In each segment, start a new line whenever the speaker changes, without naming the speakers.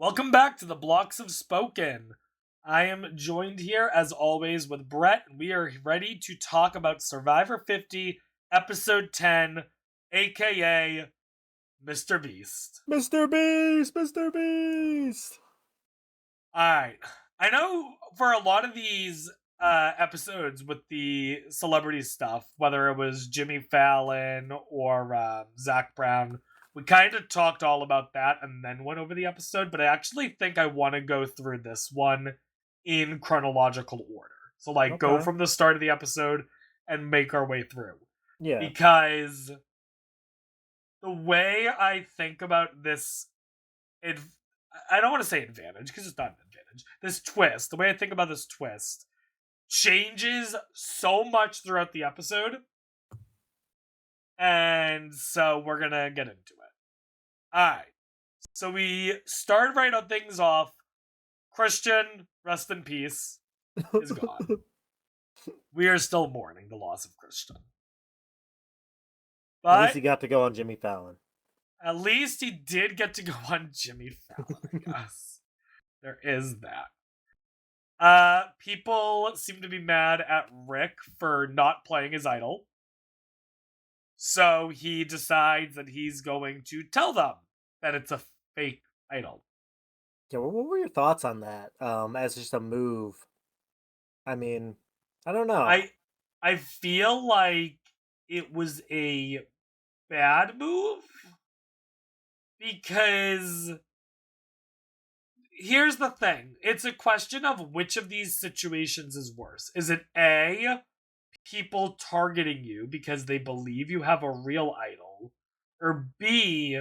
Welcome back to the Blocks Have Spoken. I am joined here, as always, with Brett, and we are ready to talk about Survivor 50, Episode 10, aka Mr. Beast.
Mr. Beast! Mr. Beast!
Alright. I know for a lot of these episodes with the celebrity stuff, whether it was Jimmy Fallon or Zach Brown, we kind of talked all about that and then went over the episode, but I actually think I want to go through this one in chronological order. So, go
Okay.
from the start of the episode and make our way through.
Yeah.
Because the way I think about this, I don't want to say advantage, because it's not an advantage. This twist, the way I think about this twist, changes so much throughout the episode. And so we're going to get into it. Alright. So we start right on things off. Christian, rest in peace, is gone. We are still mourning the loss of Christian.
At least
But
he got to go on Jimmy Fallon.
at least he did get to go on Jimmy Fallon, I guess. There is that. People seem to be mad at Rick for not playing his idol. So he decides that he's going to tell them that it's a fake idol.
Yeah, what were your thoughts on that? As just a move. I mean, I don't know.
I feel like it was a bad move because here's the thing. It's a question of which of these situations is worse. Is it A, people targeting you because they believe you have a real idol, or B,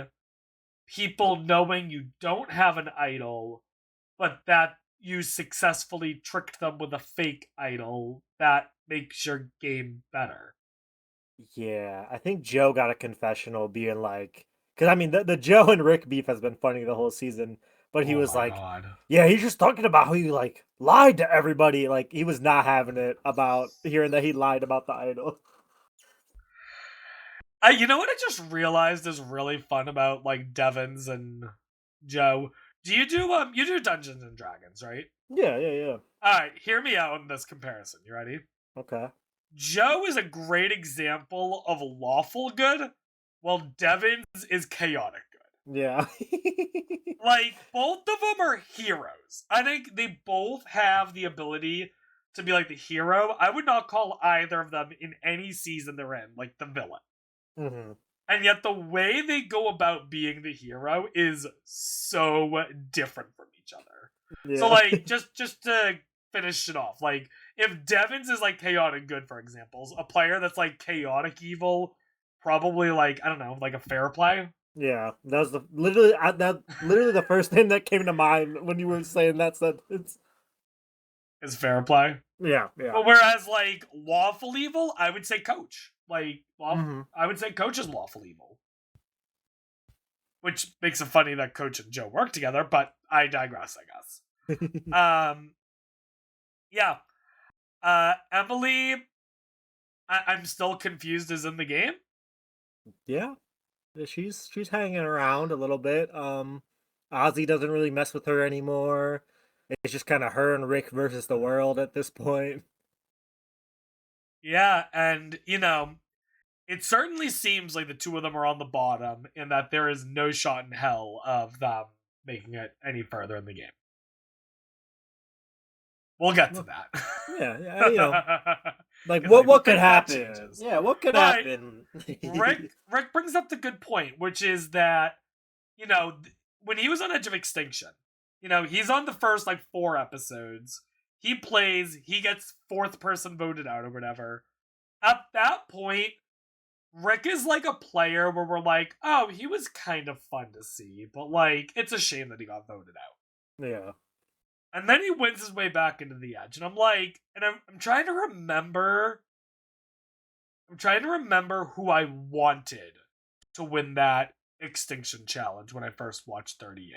people knowing you don't have an idol, but that you successfully tricked them with a fake idol that makes your game better?
Yeah, I think Joe got a confessional being like, because I mean, the Joe and Rick beef has been funny the whole season, but he
Oh
was
my
like,
god.
yeah, he's just talking about how he like lied to everybody. Like, he was not having it about hearing that he lied about the idol.
You know what I just realized is really fun about Devons and Joe? You do Dungeons and Dragons, right?
Yeah, yeah, yeah.
Alright, hear me out on this comparison. You ready?
Okay.
Joe is a great example of lawful good, while Devons is chaotic good.
Yeah.
Both of them are heroes. I think they both have the ability to be the hero. I would not call either of them in any season they're in, the villain.
hmm
And yet the way they go about being the hero is so different from each other. So
Yeah.
just to finish it off, if Devons is chaotic good, for example, a player that's chaotic evil, probably I don't know, a fair play.
Yeah, that was literally the first thing that came to mind when you were saying that sentence.
Is fair play.
Yeah, yeah.
But whereas lawful evil, I would say coach.
hmm
I would say coach is lawful evil. Which makes it funny that Coach and Joe work together, but I digress, I guess. Yeah. Emily, I'm still confused is in the game.
Yeah, she's hanging around a little bit. Ozzy doesn't really mess with her anymore. It's just kind of her and Rick versus the world at this point.
Yeah, and it certainly seems like the two of them are on the bottom and that there is no shot in hell of them making it any further in the game. We'll get to that.
Yeah, like
'Cause,
what
the
could
thing that
happen?
changes.
Yeah, what could
But
happen?
Rick brings up the good point, which is that when he was on Edge of Extinction, he's on the first 4 episodes. He plays, he gets fourth person voted out or whatever. At that point, Rick is a player where we're oh, he was kind of fun to see, but it's a shame that he got voted out.
Yeah.
And then he wins his way back into the Edge, and I'm trying to remember. I'm trying to remember who I wanted to win that Extinction Challenge when I first watched 38.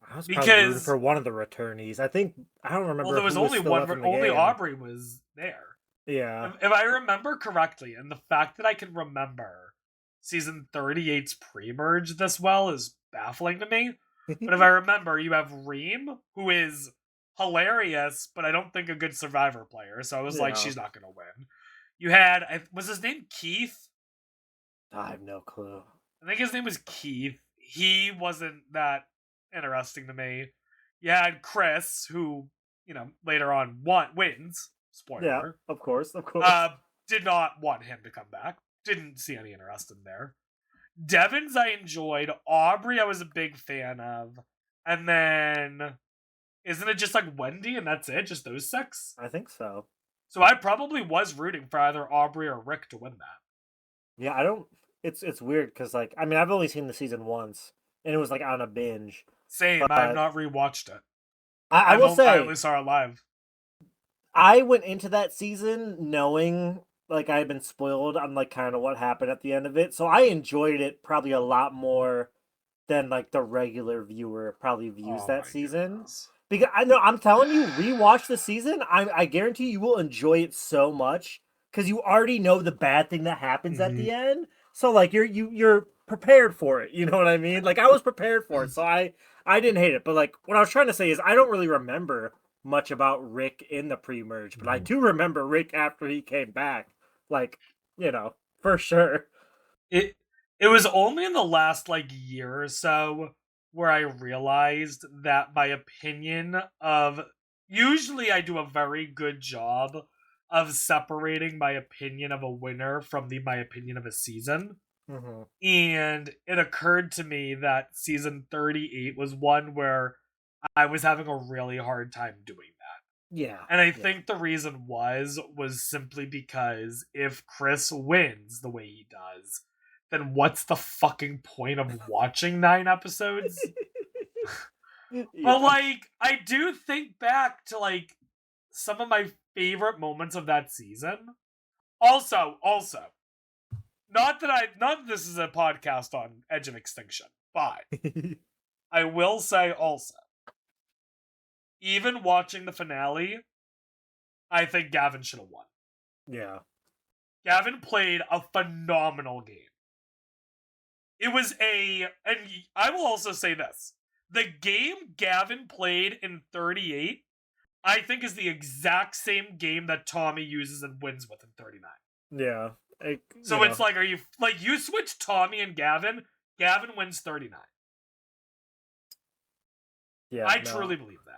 I was probably rooting
Because
for one of the returnees. I don't remember
there was
who was
only
still
one,
left in the
only
game.
Aubrey was there.
Yeah.
If I remember correctly, and the fact that I can remember season 38's pre-merge this well is baffling to me. But if I remember, you have Reem, who is hilarious, but I don't think a good Survivor player. So I was like,
Yeah.
she's not going to win. You had, was his name Keith?
I have no clue.
I think his name was Keith. He wasn't that interesting to me. You had Chris, who, later on wins.
Yeah,
Spoiler.
of course, of course.
Did not want him to come back. Didn't see any interest in there. Devon's I enjoyed. Aubrey I was a big fan of. And then isn't it just like Wendy and that's it? Just those six?
I think so.
So I probably was rooting for either Aubrey or Rick to win that.
Yeah, I don't. It's weird because like I mean I've only seen the season once and it was like on a binge.
Same.
But
I've not rewatched it.
I will
I
say
only saw it live.
I went into that season knowing like I had been spoiled on like kind of what happened at the end of it, so I enjoyed it probably a lot more than like the regular viewer probably views
Oh
that
my
season.
goodness.
Because I know I'm telling you, rewatch the season. I guarantee you will enjoy it so much because you already know the bad thing that happens at
Mhm.
the end. So like you're prepared for it. You know what I mean? Like I was prepared for it, so I didn't hate it. But like what I was trying to say is I don't really remember much about Rick in the pre-merge, but I do remember Rick after he came back. Like for sure.
It it was only in the last like year or so where I realized that my opinion of usually I do a very good job of separating my opinion of a winner from my opinion of a season.
Hmm.
And it occurred to me that season 38 was one where I was having a really hard time doing that.
Yeah,
And I
yeah.
think the reason was simply because if Chris wins the way he does, then what's the fucking point of watching 9 episodes? But
Yeah.
like, I do think back to like some of my favorite moments of that season. Also, not that this is a podcast on Edge of Extinction, but I will say also, even watching the finale, I think Gavin should have won.
Yeah.
Gavin played a phenomenal game. It was and I will also say this. The game Gavin played in 38, I think is the exact same game that Tommy uses and wins with in 39.
Yeah.
So it's like, are you, like, you switch Tommy and Gavin wins 39.
Yeah,
I
no.
truly believe that.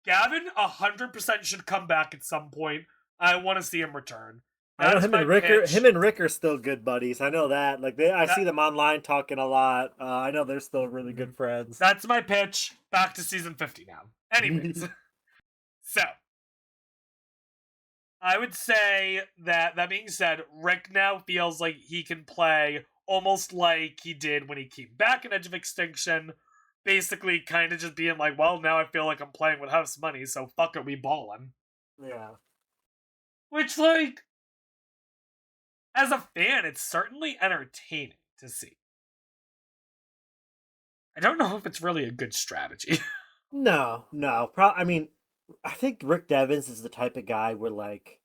Gavin 100% should come back at some point. I want to see him return.
I know
That is my pitch.
Him and Rick are still good buddies. I know that. Like I
That
see them online talking a lot. I know they're still really good friends.
That's my pitch. Back to season 50 now. Anyways, so I would say that being said, Rick now feels like he can play almost like he did when he came back in Edge of Extinction. Basically, kind of just being like, well, now I feel like I'm playing with house money, so fuck it, we ballin'.
Yeah.
Which, like, as a fan, it's certainly entertaining to see. I don't know if it's really a good strategy.
No, no. I mean, I think Rick Devens is the type of guy where like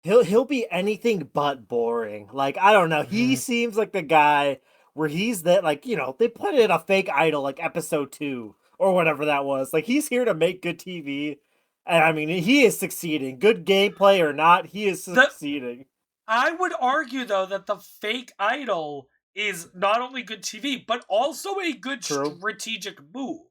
he'll be anything but boring. Like I don't know. He seems like the guy where he's that like they put in a fake idol like episode 2 or whatever that was. Like he's here to make good TV, and I mean he is succeeding. Good gameplay or not, he is
the
succeeding.
I would argue, though, that the fake idol is not only good TV, but also a good
True.
strategic move.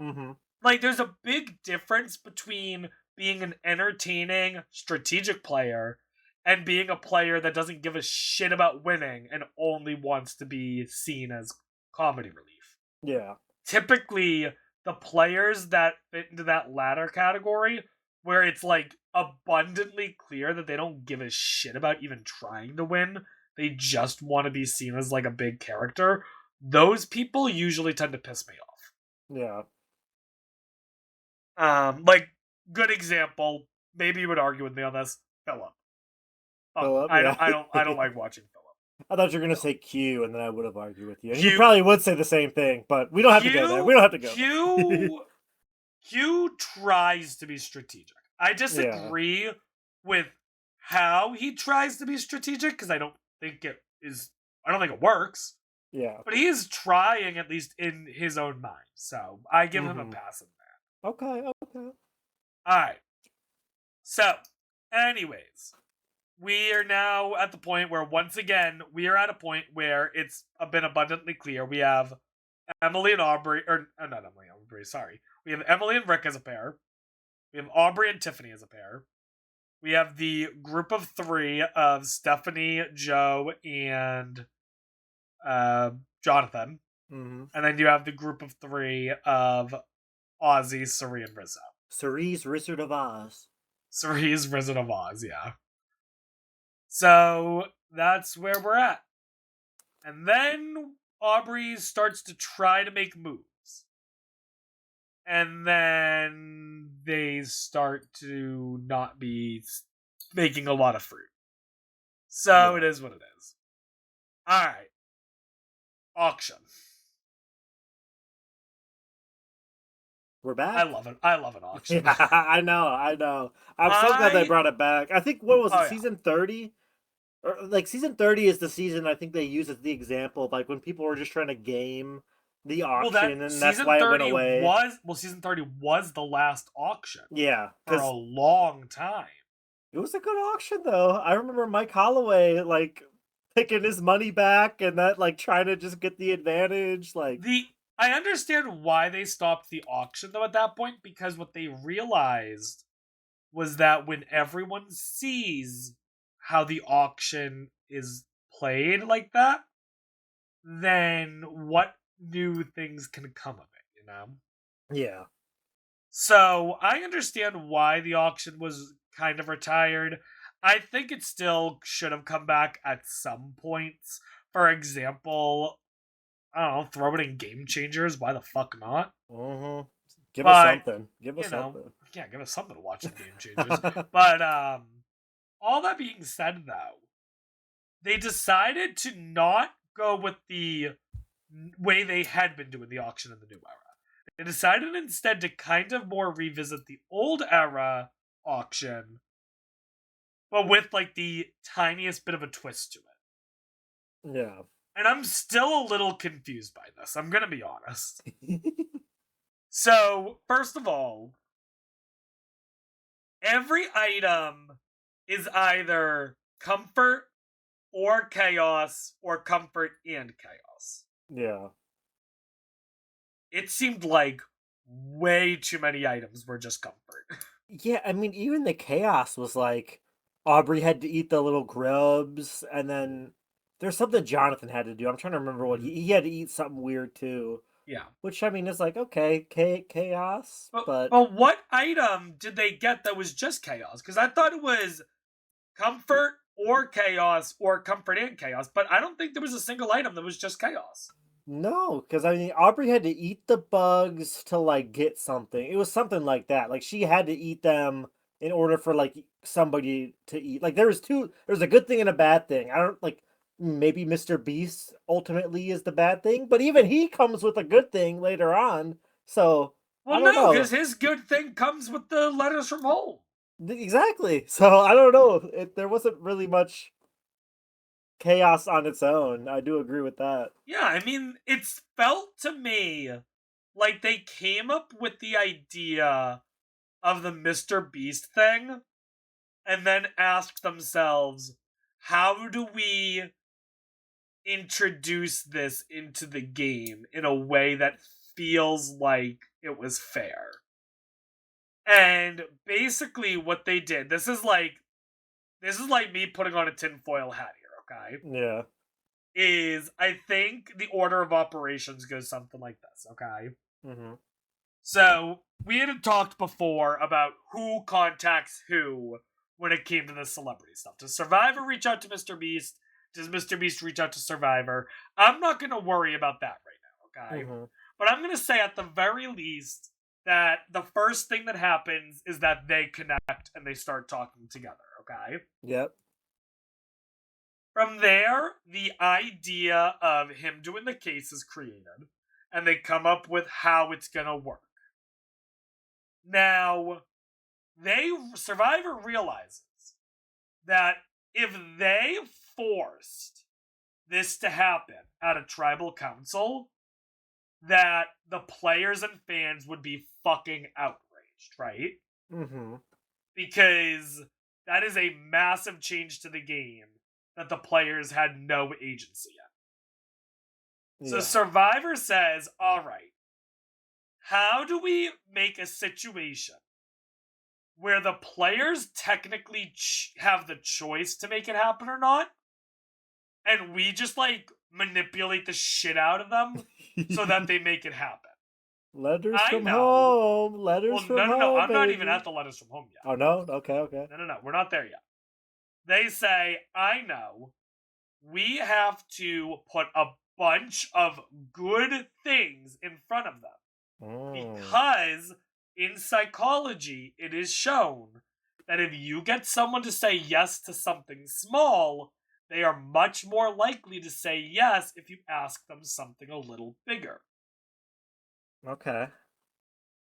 Mm-hmm.
Like, there's a big difference between being an entertaining strategic player and being a player that doesn't give a shit about winning and only wants to be seen as comedy relief.
Yeah.
Typically, the players that fit into that latter category, where it's like abundantly clear that they don't give a shit about even trying to win, they just want to be seen as like a big character, those people usually tend to piss me off.
Yeah.
Like, good example, maybe you would argue with me on this, Philip.
Philip,
I
yeah.
don't like watching Philip.
I thought you were gonna say Q, and then I would have argued with you. And you
Q
probably would say the same thing, but we don't have to go there. We don't have to go there.
Q tries to be strategic. I
Yeah.
disagree with how he tries to be strategic because I don't think it works.
Yeah.
But he is trying, at least in his own mind. So I give him a
Mhm.
pass on that.
Okay.
Alright. So, anyways, we are now at the point where, once again, we are at a point where it's been abundantly clear. We have Emily and Aubrey, or not Emily and Aubrey, sorry. We have Emily and Rick as a pair. We have Aubrey and Tiffany as a pair. We have the group of three of Stephanie, Joe, and Jonathan.
Mhm.
And then you have the group of three of Ozzy, Suri, and Rizzo.
Cerise, Wizard of Oz.
Suri's Wizard of Oz, yeah. So that's where we're at. And then Aubrey starts to try to make moves. And then they start to not be making a lot of fruit. So it is what it is. Alright. Auction.
We're back.
I love it. I love an auction.
Yeah, I know. I'm so glad they brought it back. I think what was it,
Oh, yeah.
season 30? Or like season 30 is the season I think they use as the example of like when people were just trying to game the auction, and that's why it went away.
Season 30 was the last auction
Yeah,
for a
because
long time.
it was a good auction though. I remember Mike Holloway like picking his money back and that like trying to just get the advantage. Like
I understand why they stopped the auction though at that point, because what they realized was that when everyone sees how the auction is played like that, then what new things can come of it, you know?
yeah.
So I understand why the auction was kind of retired. I think it still should have come back at some points. For example, I don't know, throw it in Game Changers. Why the fuck not?
Mm-hmm. Give us
But
something. Give us something.
yeah, give us something to watch in Game Changers. But all that being said, though, they decided to not go with the way they had been doing the auction in the new era. They decided instead to kind of more revisit the old era auction, but with like the tiniest bit of a twist to it.
Yeah.
And I'm still a little confused by this. I'm gonna be honest. So, first of all, every item is either comfort or chaos or comfort and chaos.
Yeah.
It seemed like way too many items were just comfort.
Yeah, I mean, even the chaos was like Aubrey had to eat the little grubs, and then there's something Jonathan had to do. I'm trying to remember what he had to eat something weird too.
Yeah.
Which I mean is like okay, chaos, but
But what item did they get that was just chaos? Because I thought it was comfort or chaos or comfort and chaos, but I don't think there was a single item that was just chaos.
no, because I mean Aubrey had to eat the bugs to like get something. It was something like that. Like she had to eat them in order for like somebody to eat. Like there's a good thing and a bad thing. I don't like maybe Mr. Beast ultimately is the bad thing, but even he comes with a good thing later on. So I
Well,
don't
no,
know.
because his good thing comes with the letters from home.
Exactly. So I don't know. There wasn't really much chaos on its own. I do agree with that.
Yeah, I mean, it's felt to me like they came up with the idea of the Mr. Beast thing and then asked themselves, how do we introduce this into the game in a way that feels like it was fair? And basically what they did, this is like me putting on a tinfoil hat here, okay?
Yeah.
Is I think the order of operations goes something like this, okay?
Mm-hmm.
So we had talked before about who contacts who when it came to the celebrity stuff. Does Survivor reach out to Mr. Beast? Does Mr. Beast reach out to Survivor? I'm not going to worry about that right now, okay?
Mm-hmm.
But I'm going to say at the very least that the first thing that happens is that they connect and they start talking together, okay?
Yep.
From there, the idea of him doing the case is created, and they come up with how it's gonna work. Now, Survivor realizes that if they forced this to happen at a tribal council, that the players and fans would be fucking outraged, right?
Mm-hmm.
Because that is a massive change to the game that the players had no agency in. So
Yeah.
Survivor says, all right, how do we make a situation where the players technically have the choice to make it happen or not, and we just like manipulate the shit out of them so that they make it happen?
Letters
I
from
know.
home. Letters
Well,
from
no,
home.
I'm not even
baby.
at the letters from home yet.
Oh no. Okay.
No, we're not there yet. They say, I know, we have to put a bunch of good things in front of them. Because in psychology, it is shown that if you get someone to say yes to something small, they are much more likely to say yes if you ask them something a little bigger.
Okay.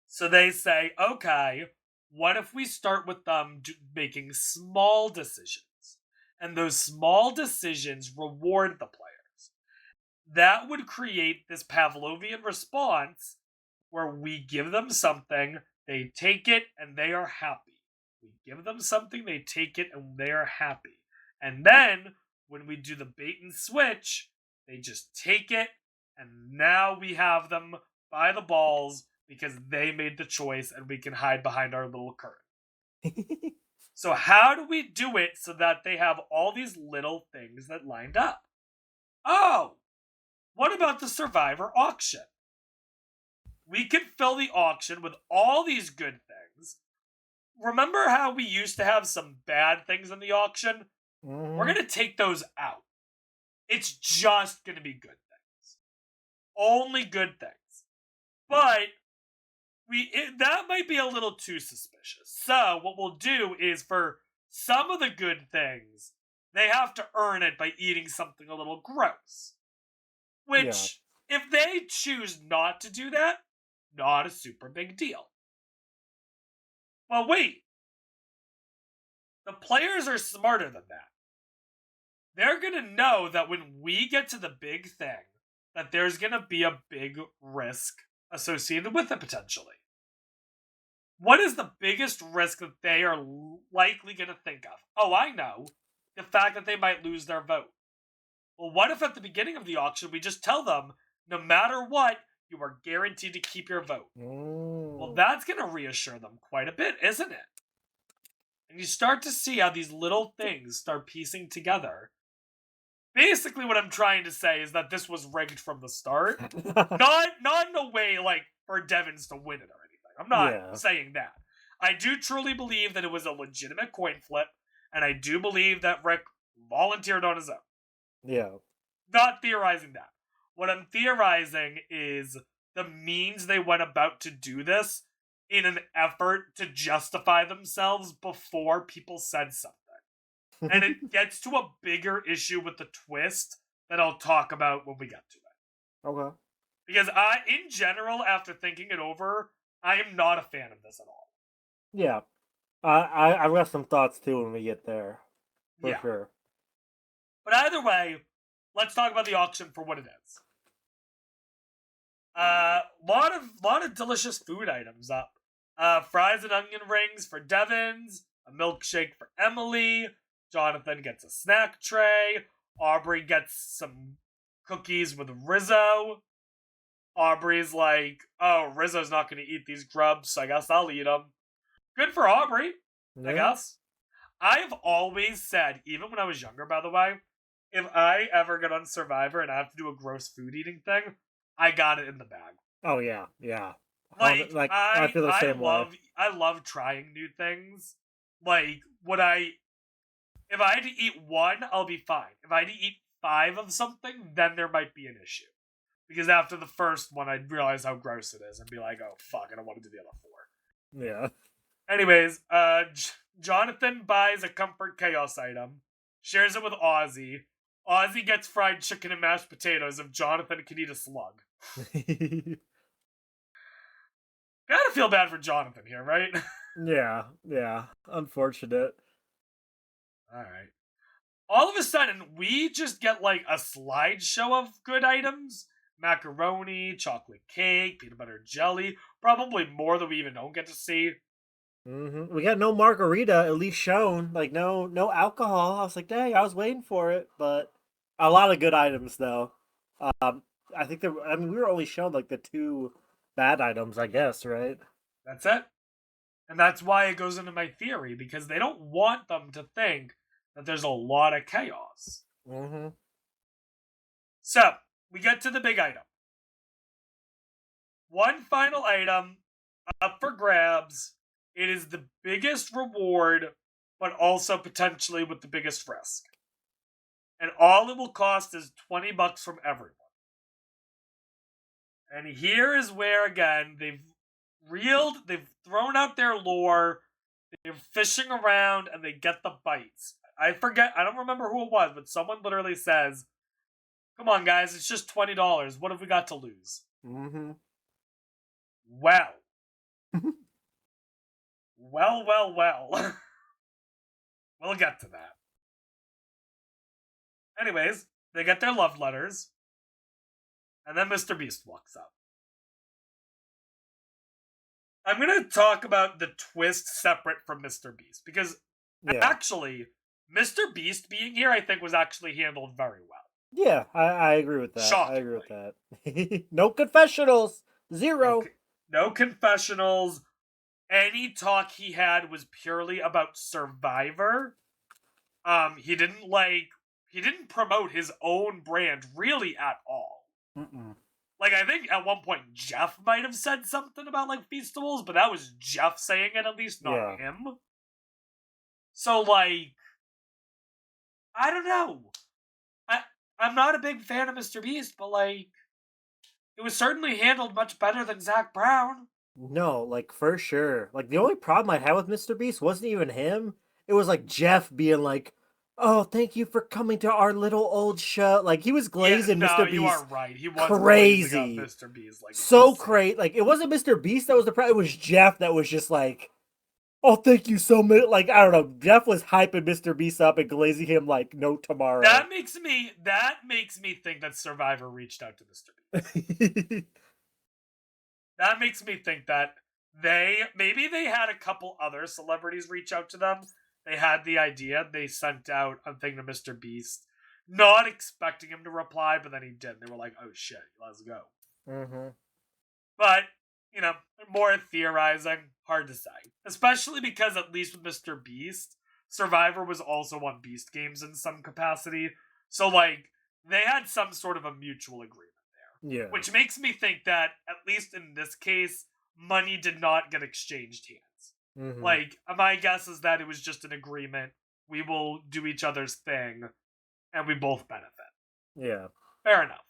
So they say, okay, what if we start with them making small decisions? And those small decisions reward the players. That would create this Pavlovian response where we give them something, they take it, and they are happy. We give them something, they take it, and they are happy. And then, when we do the bait and switch, they just take it, and now we have them by the balls because they made the choice and we can hide behind our little curtain. So how do we do it so that they have all these little things that lined up? Oh, what about the Survivor auction? We can fill the auction with all these good things. Remember how we used to have some bad things in the auction?
Mm-hmm.
We're going to take those out. It's just going to be good things. Only good things. But that might be a little too suspicious. So what we'll do is for some of the good things, they have to earn it by eating something a little gross. Which, if they choose not to do that, not a super big deal. Well, wait. The players are smarter than that. They're going to know that when we get to the big thing, that there's going to be a big risk associated with it potentially. What is the biggest risk that they are likely going to think of? Oh, I know. The fact that they might lose their vote. Well, what if at the beginning of the auction we just tell them, no matter what, you are guaranteed to keep your vote? Well, that's going to reassure them quite a bit, isn't it? And you start to see how these little things start piecing together. Basically, what I'm trying to say is that this was rigged from the start. not in a way like for Devins to win it or anything. I'm not saying that. I do truly believe that it was a legitimate coin flip, and I do believe that Rick volunteered on his own.
Yeah.
Not theorizing that. What I'm theorizing is the means they went about to do this in an effort to justify themselves before people said something. And it gets to a bigger issue with the twist that I'll talk about when we get to it.
Okay.
Because in general, after thinking it over, I am not a fan of this at all.
Yeah. I've got some thoughts too when we get there. For sure.
But either way, let's talk about the auction for what it is. Lot of delicious food items up. Fries and onion rings for Devins, a milkshake for Emily, Jonathan gets a snack tray, Aubrey gets some cookies with Rizzo. Aubrey's like, oh, Rizzo's not going to eat these grubs, so I guess I'll eat them. Good for Aubrey, I guess. I've always said, even when I was younger, by the way, if I ever get on Survivor and I have to do a gross food eating thing, I got it in the bag.
Oh, yeah.
Like
I feel the same way.
I love trying new things. Like, if I had to eat one, I'll be fine. If I had to eat 5 of something, then there might be an issue. Because after the first one, I'd realize how gross it is and be like, oh, fuck, I don't want to do the other 4.
Yeah.
Anyways, Jonathan buys a Comfort Chaos item, shares it with Ozzy. Ozzy gets fried chicken and mashed potatoes if Jonathan can eat a slug. Gotta feel bad for Jonathan here, right?
Yeah. Unfortunate.
Alright. all of a sudden we just get like a slideshow of good items. Macaroni, chocolate cake, peanut butter jelly. Probably more than we even don't get to see.
We got no margarita, at least shown. Like no alcohol. I was like, dang, I was waiting for it, but a lot of good items though. I think I mean, we were only shown like the two bad items, I guess, right?
That's it. And that's why it goes into my theory, because they don't want them to think that there's a lot of chaos.
Mm-hmm.
So, we get to the big item. One final item up for grabs. It is the biggest reward, but also potentially with the biggest risk. And all it will cost is $20 from everyone. And here is where, again, they've thrown out their lore, they're fishing around, and they get the bites. I don't remember who it was, but someone literally says, come on, guys, it's just $20. What have we got to lose?
Mm-hmm.
Well. well. We'll get to that. Anyways, they get their love letters, and then Mr. Beast walks up. I'm going to talk about the twist separate from Mr. Beast, because actually, Mr. Beast being here, I think, was actually handled very well.
Yeah, I agree with that.
Shockingly.
I agree with that. No confessionals. Zero.
No confessionals. Any talk he had was purely about Survivor. He didn't promote his own brand really at all.
Mm-mm.
Like, I think at one point Jeff might have said something about, like, Feastables, but that was Jeff saying it, at least, not him. So, like, I don't know. I'm not a big fan of Mr. Beast, but, like, it was certainly handled much better than Zach Brown.
No, like, for sure. Like, the only problem I had with Mr. Beast wasn't even him. It was, like, Jeff being like, oh, thank you for coming to our little old show. Like, he was glazing Mr. Beast.
You are right. He was
crazy.
Mr. Beast. Like,
so crazy. Like, it wasn't Mr. Beast that was the problem. It was Jeff that was just like, oh, thank you so much. Like, I don't know. Jeff was hyping Mr. Beast up and glazing him like no tomorrow.
That makes me think that Survivor reached out to Mr. Beast. That makes me think that maybe they had a couple other celebrities reach out to them. They had the idea. They sent out a thing to Mr. Beast, not expecting him to reply, but then he did. They were like, oh shit, let's go.
Mm-hmm.
But, you know, more theorizing, hard to say. Especially because, at least with Mr. Beast, Survivor was also on Beast Games in some capacity. So, like, they had some sort of a mutual agreement there.
Yeah.
Which makes me think that, at least in this case, money did not get exchanged hands.
Mm-hmm.
Like, my guess is that it was just an agreement. We will do each other's thing, and we both benefit.
Yeah.
Fair enough.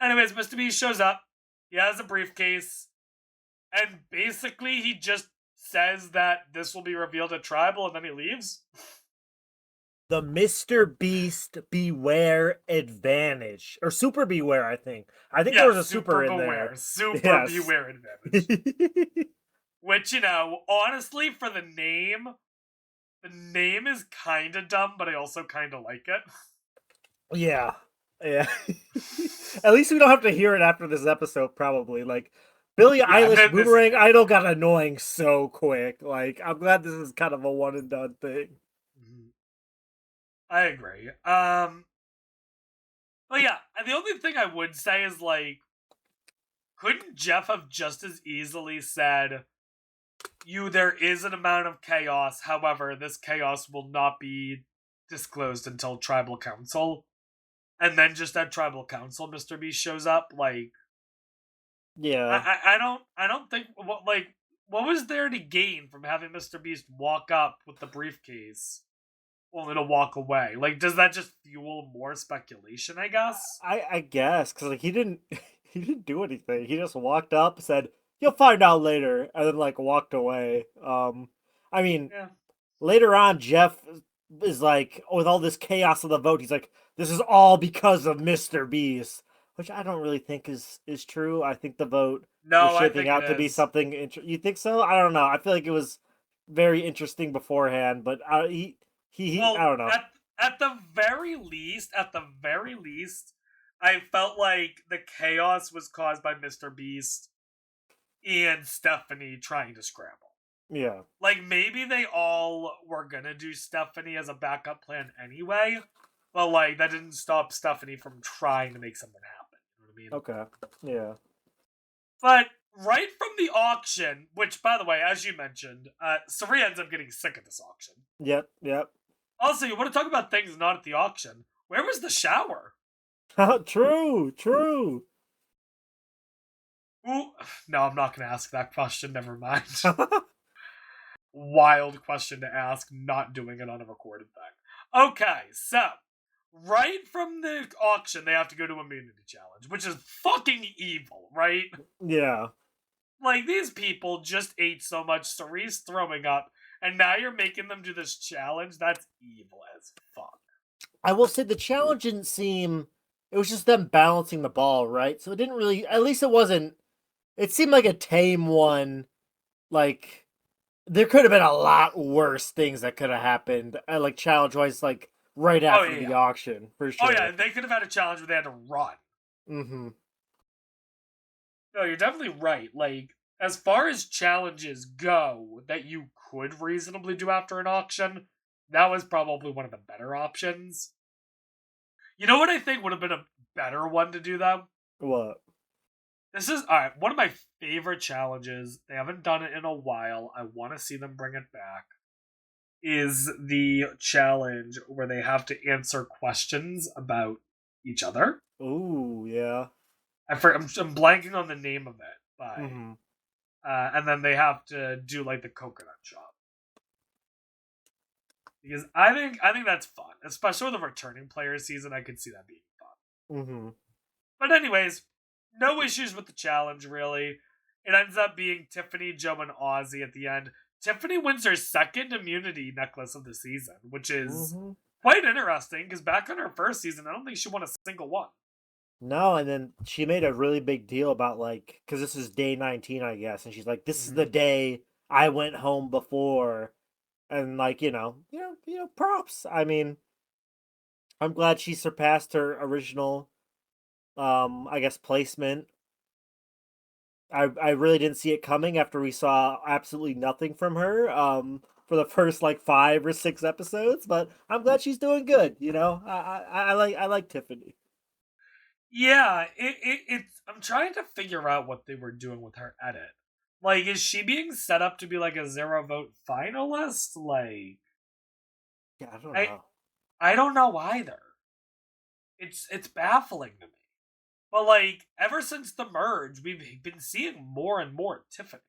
Anyways, Mr. Beast shows up. He has a briefcase. And basically, he just says that this will be revealed at Tribal, and then he leaves.
The Mr. Beast Beware Advantage. Or Super Beware, I think. I think there was a super in there.
Super Beware Advantage. Which, you know, honestly, for the name is kind of dumb, but I also kind of like it.
Yeah. At least we don't have to hear it after this episode, probably. Like, Billie Eilish Boomerang Idol got annoying so quick. Like, I'm glad this is kind of a one and done thing.
I agree. But yeah, the only thing I would say is, like, couldn't Jeff have just as easily said, there is an amount of chaos, however, this chaos will not be disclosed until Tribal Council, and then just at Tribal Council, Mr. Beast shows up? Like,
yeah.
I don't think, what was there to gain from having Mr. Beast walk up with the briefcase only to walk away? Like, does that just fuel more speculation, I guess?
I guess, because, like, he didn't do anything. He just walked up, said, you'll find out later, and then, like, walked away. I mean, later on, Jeff is like, with all this chaos of the vote, he's like, this is all because of Mr. Beast, which I don't really think is true. I think the vote was shaping out to be something you think so? I don't know. I feel like it was very interesting beforehand, but I don't know.
At the very least, I felt like the chaos was caused by Mr. Beast and Stephanie trying to scramble.
Yeah.
Like, maybe they all were gonna do Stephanie as a backup plan anyway, but, like, that didn't stop Stephanie from trying to make something happen. You know what I mean?
Okay. Yeah.
But right from the auction, which, by the way, as you mentioned, Saria ends up getting sick at this auction.
Yep. Yep.
Also, you want to talk about things not at the auction? Where was the shower?
True. True.
Ooh, no, I'm not going to ask that question. Never mind. Wild question to ask, not doing it on a recorded thing. Okay, so right from the auction, they have to go to immunity challenge, which is fucking evil, right?
Yeah.
Like, these people just ate so much, Cerise's throwing up, and now you're making them do this challenge? That's evil as fuck.
I will say the challenge didn't seem. It was just them balancing the ball, right? So it didn't really. At least it wasn't. It seemed like a tame one. Like, there could have been a lot worse things that could have happened. Like, challenge wise, like right after the auction, for sure.
Oh yeah, they could have had a challenge where they had to run.
Mm-hmm.
No, you're definitely right. Like, as far as challenges go that you could reasonably do after an auction, that was probably one of the better options. You know what I think would have been a better one to do, though?
What?
This is, alright, one of my favorite challenges. They haven't done it in a while. I want to see them bring it back. Is the challenge where they have to answer questions about each other.
Ooh, yeah.
I'm blanking on the name of it, but and then they have to do like the coconut shop, because I think that's fun, especially with the returning player season. I could see that being fun. But anyways, no issues with the challenge really. It ends up being Tiffany, Joe, and Ozzy at the end. Tiffany wins her second immunity necklace of the season, which is quite interesting because back on her first season, I don't think she won a single one.
No, and then she made a really big deal about, like, because this is day 19, I guess, and she's like, "This is the day I went home before," and like, props. I mean, I'm glad she surpassed her original, I guess, placement. I really didn't see it coming after we saw absolutely nothing from her, for the first like 5 or 6 episodes, but I'm glad she's doing good. I like Tiffany.
Yeah, it's. I'm trying to figure out what they were doing with her edit. Like, is she being set up to be like a 0 vote finalist? Like,
yeah, I don't know.
I don't know either. It's baffling to me. But like, ever since the merge, we've been seeing more and more Tiffany.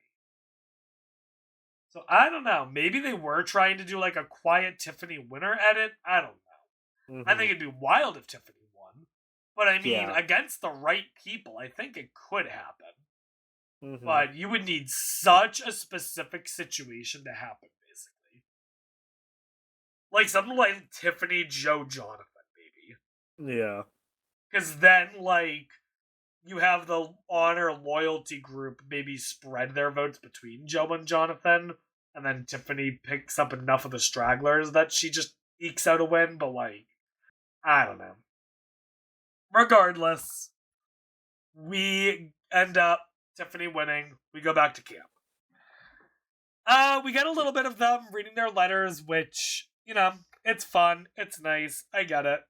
So I don't know. Maybe they were trying to do like a quiet Tiffany winner edit. I don't know. I think it'd be wild if Tiffany won. But I mean, against the right people, I think it could happen. But you would need such a specific situation to happen, basically. Like something like Tiffany, Joe, Jonathan, maybe.
Yeah.
Because then, like, you have the honor loyalty group maybe spread their votes between Joe and Jonathan, and then Tiffany picks up enough of the stragglers that she just ekes out a win, but like, I don't know. Regardless, we end up Tiffany winning. We go back to camp. We get a little bit of them reading their letters, which, it's fun. It's nice. I get it.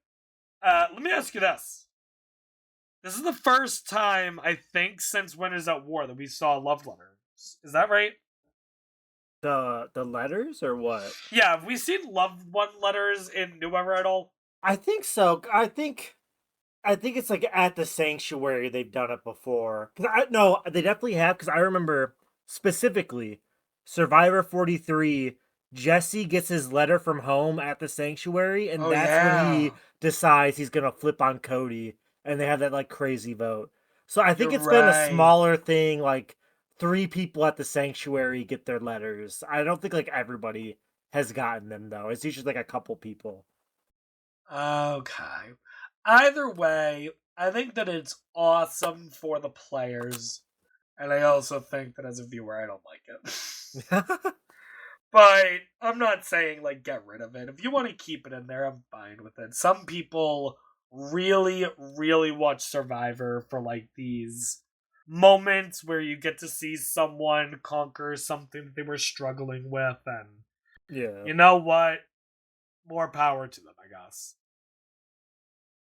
Let me ask you this. This is the first time, I think, since Winners at War that we saw love letters. Is that right?
The letters or what?
Yeah, have we seen loved one letters in New Era at all?
I think so. I think it's like at the Sanctuary they've done it before. No, they definitely have, because I remember specifically Survivor 43. Jesse gets his letter from home at the Sanctuary, and when he decides he's gonna flip on Cody, and they have that like crazy vote. So I think it's been a smaller thing, like 3 people at the Sanctuary get their letters. I don't think like everybody has gotten them though. It's usually like a couple people.
Okay. Either way, I think that it's awesome for the players, and I also think that as a viewer, I don't like it. But I'm not saying, like, get rid of it. If you want to keep it in there, I'm fine with it. Some people really, really watch Survivor for, like, these moments where you get to see someone conquer something that they were struggling with, and
Yeah.
you know what? More power to them, I guess.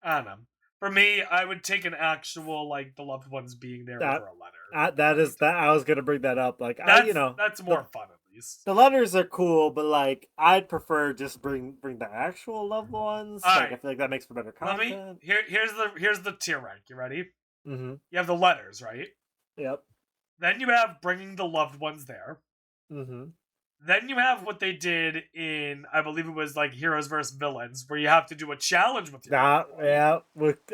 I don't know. For me, I would take an actual, like, the loved ones being there
That
over a letter.
that I was gonna bring that up. Like
That's more fun, at least.
the letters are cool, but like I'd prefer just bring the actual loved ones.
All
Like I
right.
feel like that makes for better
Let me
content.
here's the tier rank. You ready?
Mm-hmm.
You have the letters, right?
Yep.
Then you have bringing the loved ones there.
Mm-hmm.
Then you have what they did in, I believe it was like Heroes versus Villains, where you have to do a challenge with your loved one.
Yeah.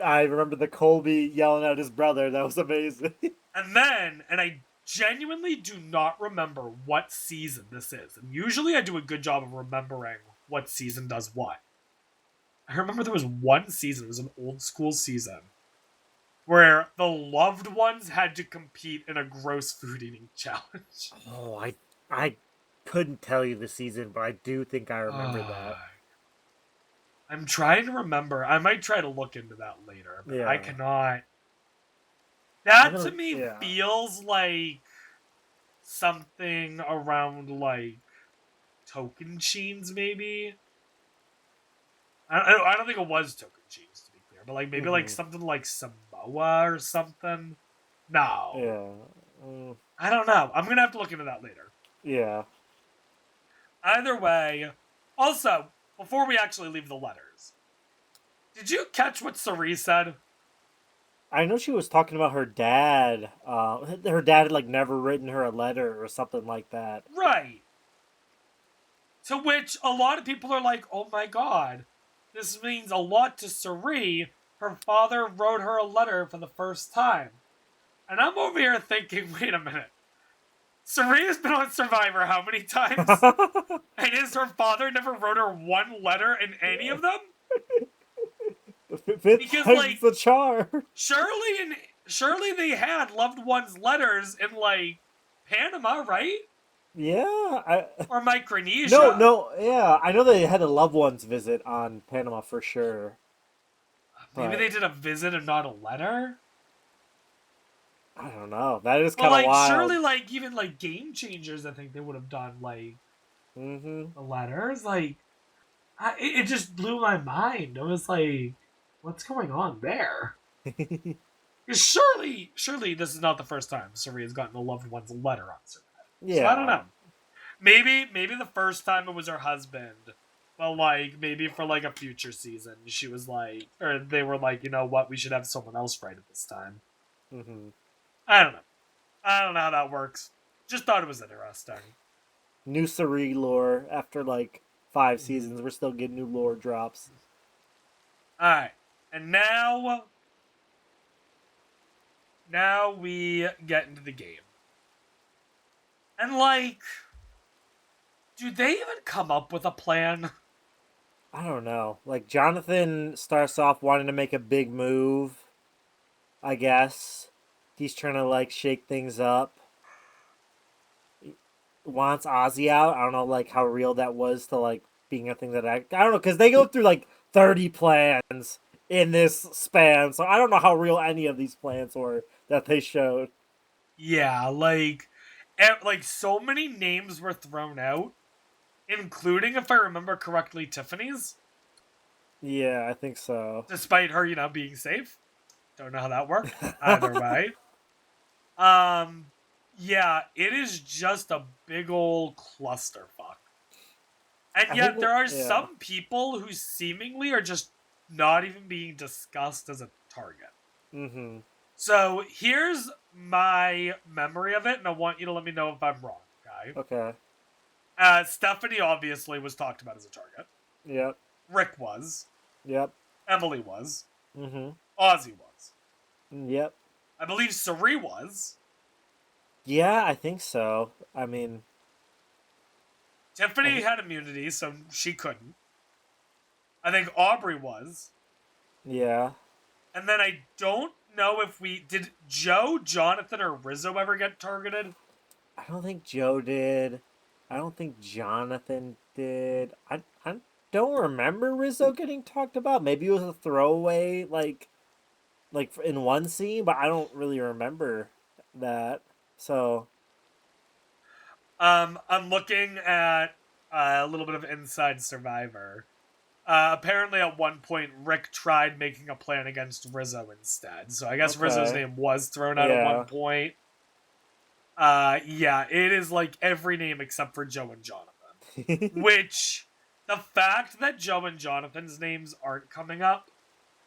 I remember the Colby yelling at his brother. That was amazing.
And I genuinely do not remember what season this is. And usually I do a good job of remembering what season does what. I remember there was one season, it was an old school season, where the loved ones had to compete in a gross food eating challenge.
Oh, I couldn't tell you the season, but I do think I remember that.
I'm trying to remember. I might try to look into that later, but I cannot. That to me feels like something around like Tocantins, maybe. I don't think it was Tocantins, to be clear, but like maybe like something like Samoa or something. No.
Yeah.
I don't know. I'm gonna have to look into that later.
Yeah.
Either way, also, before we actually leave the letters, did you catch what Cerise said?
I know she was talking about her dad. Her dad had like never written her a letter or something like that.
Right. To which a lot of people are like, oh my god, this means a lot to Cerise. Her father wrote her a letter for the first time. And I'm over here thinking, wait a minute. Cerise has been on Survivor how many times? And is her father never wrote her one letter in any of them?
Because like the charm.
Surely they had loved ones' letters in like Panama, right?
Yeah,
or Micronesia.
No, yeah. I know they had a loved ones visit on Panama for sure.
Maybe they did a visit and not a letter.
I don't know. That is kind of
like
wild.
surely, like even like Game Changers, I think they would have done like the letters. Like, it just blew my mind. I was like, what's going on there? Surely this is not the first time Cerise has gotten a loved one's letter on Survivor. Yeah, so I don't know. Maybe the first time it was her husband, but like maybe for like a future season, she was like, or they were like, you know what, we should have someone else write it this time. I don't know. I don't know how that works. Just thought it was interesting.
New Cerise lore after like 5 seasons, we're still getting new lore drops.
All right, and now we get into the game. And like, do they even come up with a plan?
I don't know. Like Jonathan starts off wanting to make a big move. I guess he's trying to like shake things up. Wants Ozzy out. I don't know like how real that was to like being a thing that I don't know because they go through like 30 plans in this span, so I don't know how real any of these plans were that they showed.
Yeah, like so many names were thrown out, including, if I remember correctly, Tiffany's.
Yeah, I think so.
Despite her, being safe. Don't know how that worked. Either way. Yeah, it is just a big old clusterfuck. And yet there are some people who seemingly are just not even being discussed as a target. So here's my memory of it, and I want you to let me know if I'm wrong, okay?
Okay.
Stephanie obviously was talked about as a target.
Yep.
Rick was.
Yep.
Emily was.
Ozzy
was.
Yep.
I believe Cerise was.
Yeah, I think so. I mean...
Tiffany had immunity, so she couldn't. I think Aubrey was.
Yeah.
And then I don't know if did Joe, Jonathan, or Rizzo ever get targeted?
I don't think Joe did. I don't think Jonathan did. I don't remember Rizzo getting talked about. Maybe it was a throwaway, like in one scene, but I don't really remember that. So
I'm looking at a little bit of Inside Survivor. Apparently, at one point, Rick tried making a plan against Rizzo instead. So I guess Rizzo's
okay,
name was thrown out at one
yeah.
point. Yeah, it is like every name except for Joe and Jonathan. Which, the fact that Joe and Jonathan's names aren't coming up,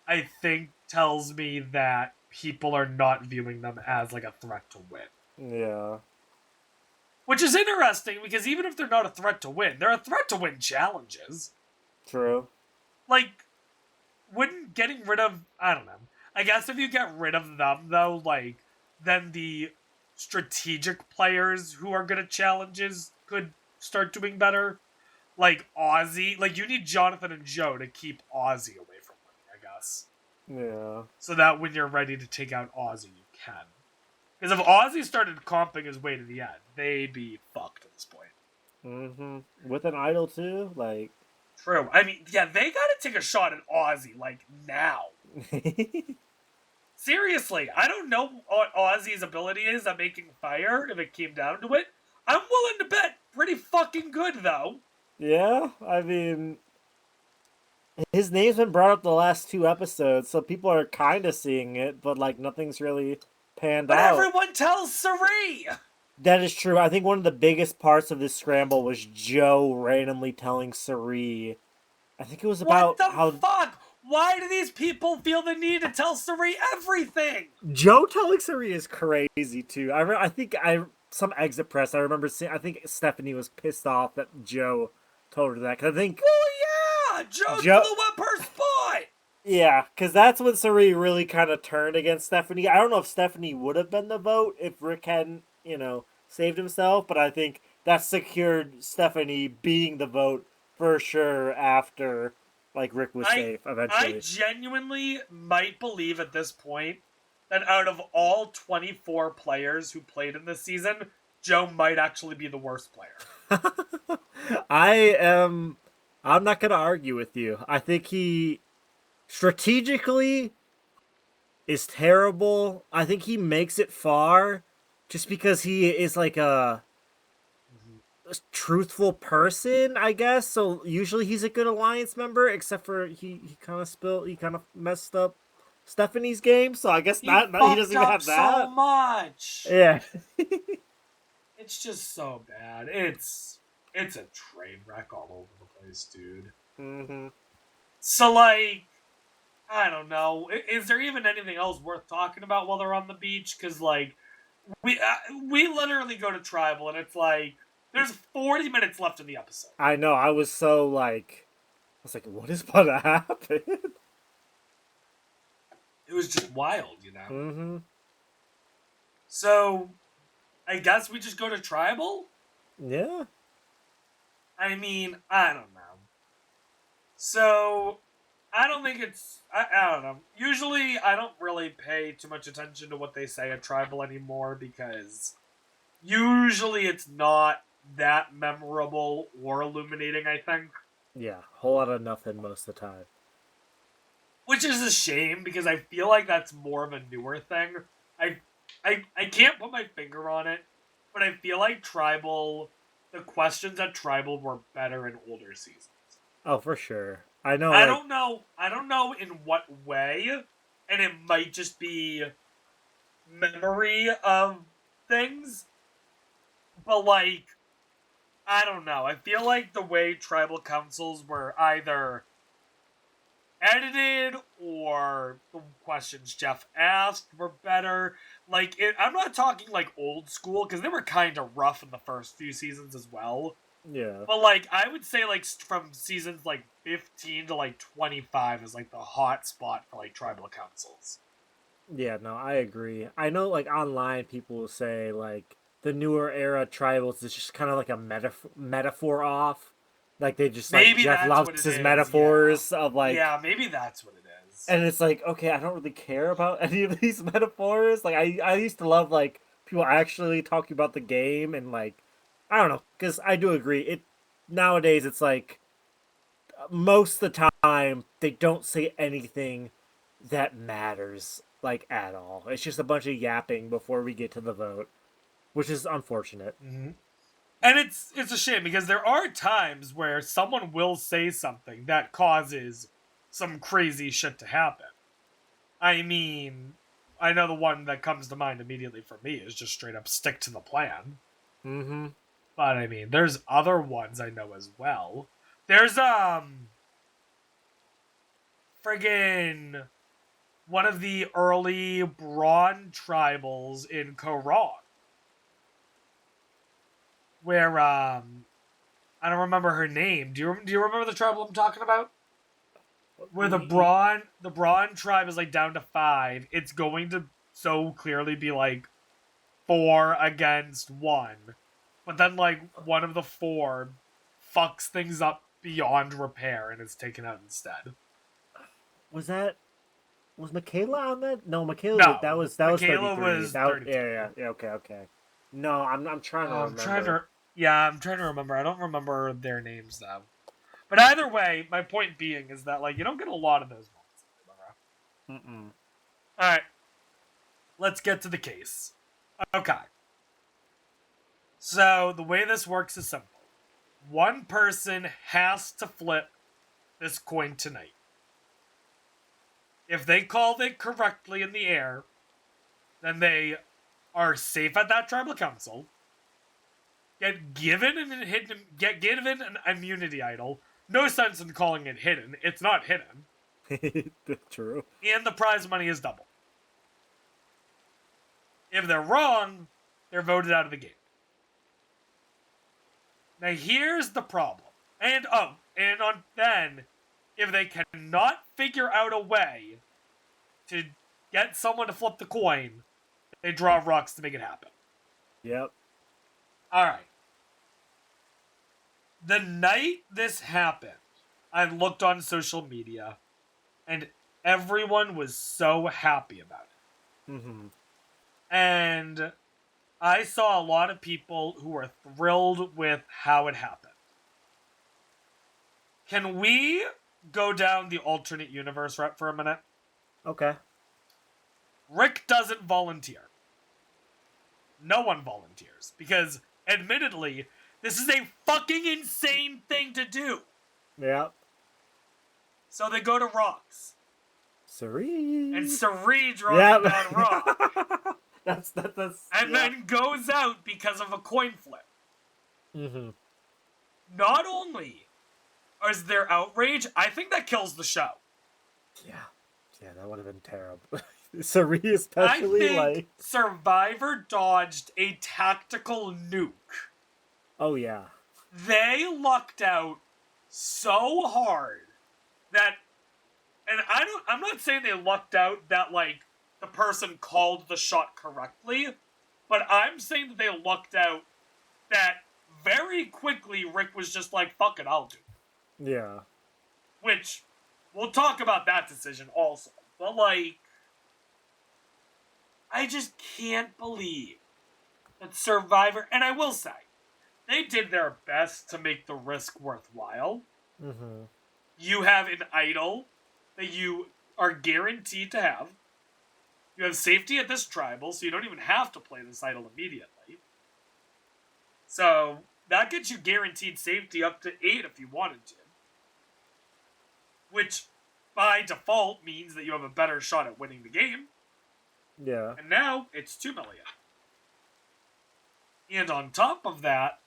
I think tells me that people are not viewing them as like a threat to win.
Yeah,
Which is interesting because even if they're not a threat to win, they're a threat to win challenges.
true.
Like, wouldn't getting rid of, I don't know. I guess if you get rid of them though, like, then the strategic players who are good at challenges could start doing better. Like Ozzy, like you need Jonathan and Joe to keep Ozzy away from winning, I guess.
Yeah.
So that when you're ready to take out Ozzy, you can. Because if Ozzy started comping his way to the end, they'd be fucked at this point.
Mm-hmm. With an idol too, like.
True. I mean, yeah, they gotta take a shot at Ozzy, like, now. Seriously, I don't know what Ozzy's ability is at making fire if it came down to it. I'm willing to bet pretty fucking good, though.
Yeah, I mean, his name's been brought up the last two episodes, so people are kind of seeing it, but like nothing's really panned
But
out.
everyone tells Sari!
That is true. I think one of the biggest parts of this scramble was Joe randomly telling Sari. I think it was
What
about
the
how
fuck? Why do these people feel the need to tell Sari everything?
Joe telling Sari is crazy too. I think I some exit press. I remember seeing. I think Stephanie was pissed off that Joe told her that. Cause I think
Well, yeah! Joe
Joe.
blew up her spot!
Yeah, because that's when Sari really kind of turned against Stephanie. I don't know if Stephanie would have been the vote if Rick hadn't, saved himself, but I think that secured Stephanie being the vote for sure after, like, Rick was
I
safe
I
eventually.
genuinely might believe at this point that out of all 24 players who played in this season, Joe might actually be the worst player.
I am. I'm not going to argue with you. I think he strategically is terrible. I think he makes it far just because he is like a truthful person, I guess. So usually he's a good alliance member, except for he kind of messed up Stephanie's game. So I guess
He
not he doesn't
fucked
even
up
have
so
that.
much.
Yeah.
It's just so bad. It's a train wreck all over the place, dude.
hmm
So like, I don't know. Is there even anything else worth talking about while they're on the beach? Because like, we literally go to tribal and it's like there's 40 minutes left in the episode.
I know. I was like, what is about to happen?
It was just wild, you know.
hmm
So I guess we just go to tribal.
Yeah.
I mean, I don't know. So I don't think it's. I don't know. Usually, I don't really pay too much attention to what they say at tribal anymore because usually it's not that memorable or illuminating. I think,
Yeah. Whole lot of nothing most of the time.
which is a shame because I feel like that's more of a newer thing. I I can't put my finger on it, but I feel like tribal. The questions at tribal were better in older seasons.
Oh, for sure. I know.
I
Like,
don't know. I don't know in what way, and it might just be memory of things. But like, I don't know. I feel like the way tribal councils were either edited or the questions Jeff asked were better. Like, I'm not talking like old school because they were kind of rough in the first few seasons as well.
yeah.
But like I would say like from seasons like 15 to like 25 is like the hot spot for like tribal councils.
Yeah, no, I agree. I know, like online, people will say like the newer era tribals is just kind of like a metaphor off. Like they just like
Maybe
Jeff
that's what
loves
it
his
is. Yeah.
metaphors of like,
Yeah, maybe that's what it is.
and it's like okay, I don't really care about any of these metaphors. Like I used to love like people actually talking about the game and like I don't know, because I do agree. It nowadays it's like most of the time they don't say anything that matters like at all. It's just a bunch of yapping before we get to the vote, which is unfortunate.
Mm-hmm. And it's a shame because there are times where someone will say something that causes some crazy shit to happen. I mean, I know the one that comes to mind immediately for me is just straight up stick to the plan.
Mm-hmm.
But I mean, there's other ones I know as well. There's friggin' one of the early Braun tribals in Korong, where I don't remember her name. Do you remember the tribal I'm talking about? Where the Braun tribe is like down to 5. It's going to so clearly be like 4 against 1. But then like one of the 4 fucks things up beyond repair and is taken out instead.
Was Michaela on that? No, Michaela.
No,
That was
Michaela
33.
was
That
32.
yeah. Okay, okay. No, I'm trying to
I'm trying
remember.
to. Yeah, I'm trying to remember. I don't remember their names though. But either way, my point being is that like you don't get a lot of those moments.
Mm-mm.
All right, let's get to the case. Okay. So the way this works is simple. One person has to flip this coin tonight. If they called it correctly in the air, then they are safe at that tribal council. Get given an immunity idol. No sense in calling it hidden. It's not hidden.
True.
And the prize money is double. If they're wrong, they're voted out of the game. Now here's the problem. And then, if they cannot figure out a way to get someone to flip the coin, they draw rocks to make it happen.
Yep.
Alright. The night this happened, I looked on social media, and everyone was so happy about it.
Mm-hmm.
And I saw a lot of people who were thrilled with how it happened. Can we go down the alternate universe route for a minute?
Okay.
Rick doesn't volunteer. No one volunteers. Because, admittedly, this is a fucking insane thing to do.
Yep.
So they go to rocks.
Sari.
And Sari draws down rock.
That's
and then goes out because of a coin flip.
Mm-hmm.
Not only is there outrage, I think that kills the show.
Yeah, that would have been terrible. Sari especially,
I think Survivor dodged a tactical nuke.
Oh yeah.
They lucked out so hard that, and I'm not saying they lucked out that like the person called the shot correctly, but I'm saying that they lucked out that very quickly Rick was just like, fuck it, I'll do it.
Yeah.
Which, we'll talk about that decision also. But like, I just can't believe that Survivor, and I will say, they did their best to make the risk worthwhile.
Mm-hmm.
You have an idol that you are guaranteed to have. You have safety at this tribal, so you don't even have to play this idol immediately. So, that gets you guaranteed safety up to 8 if you wanted to. Which, by default, means that you have a better shot at winning the game.
Yeah.
And now, it's 2 million. And on top of that,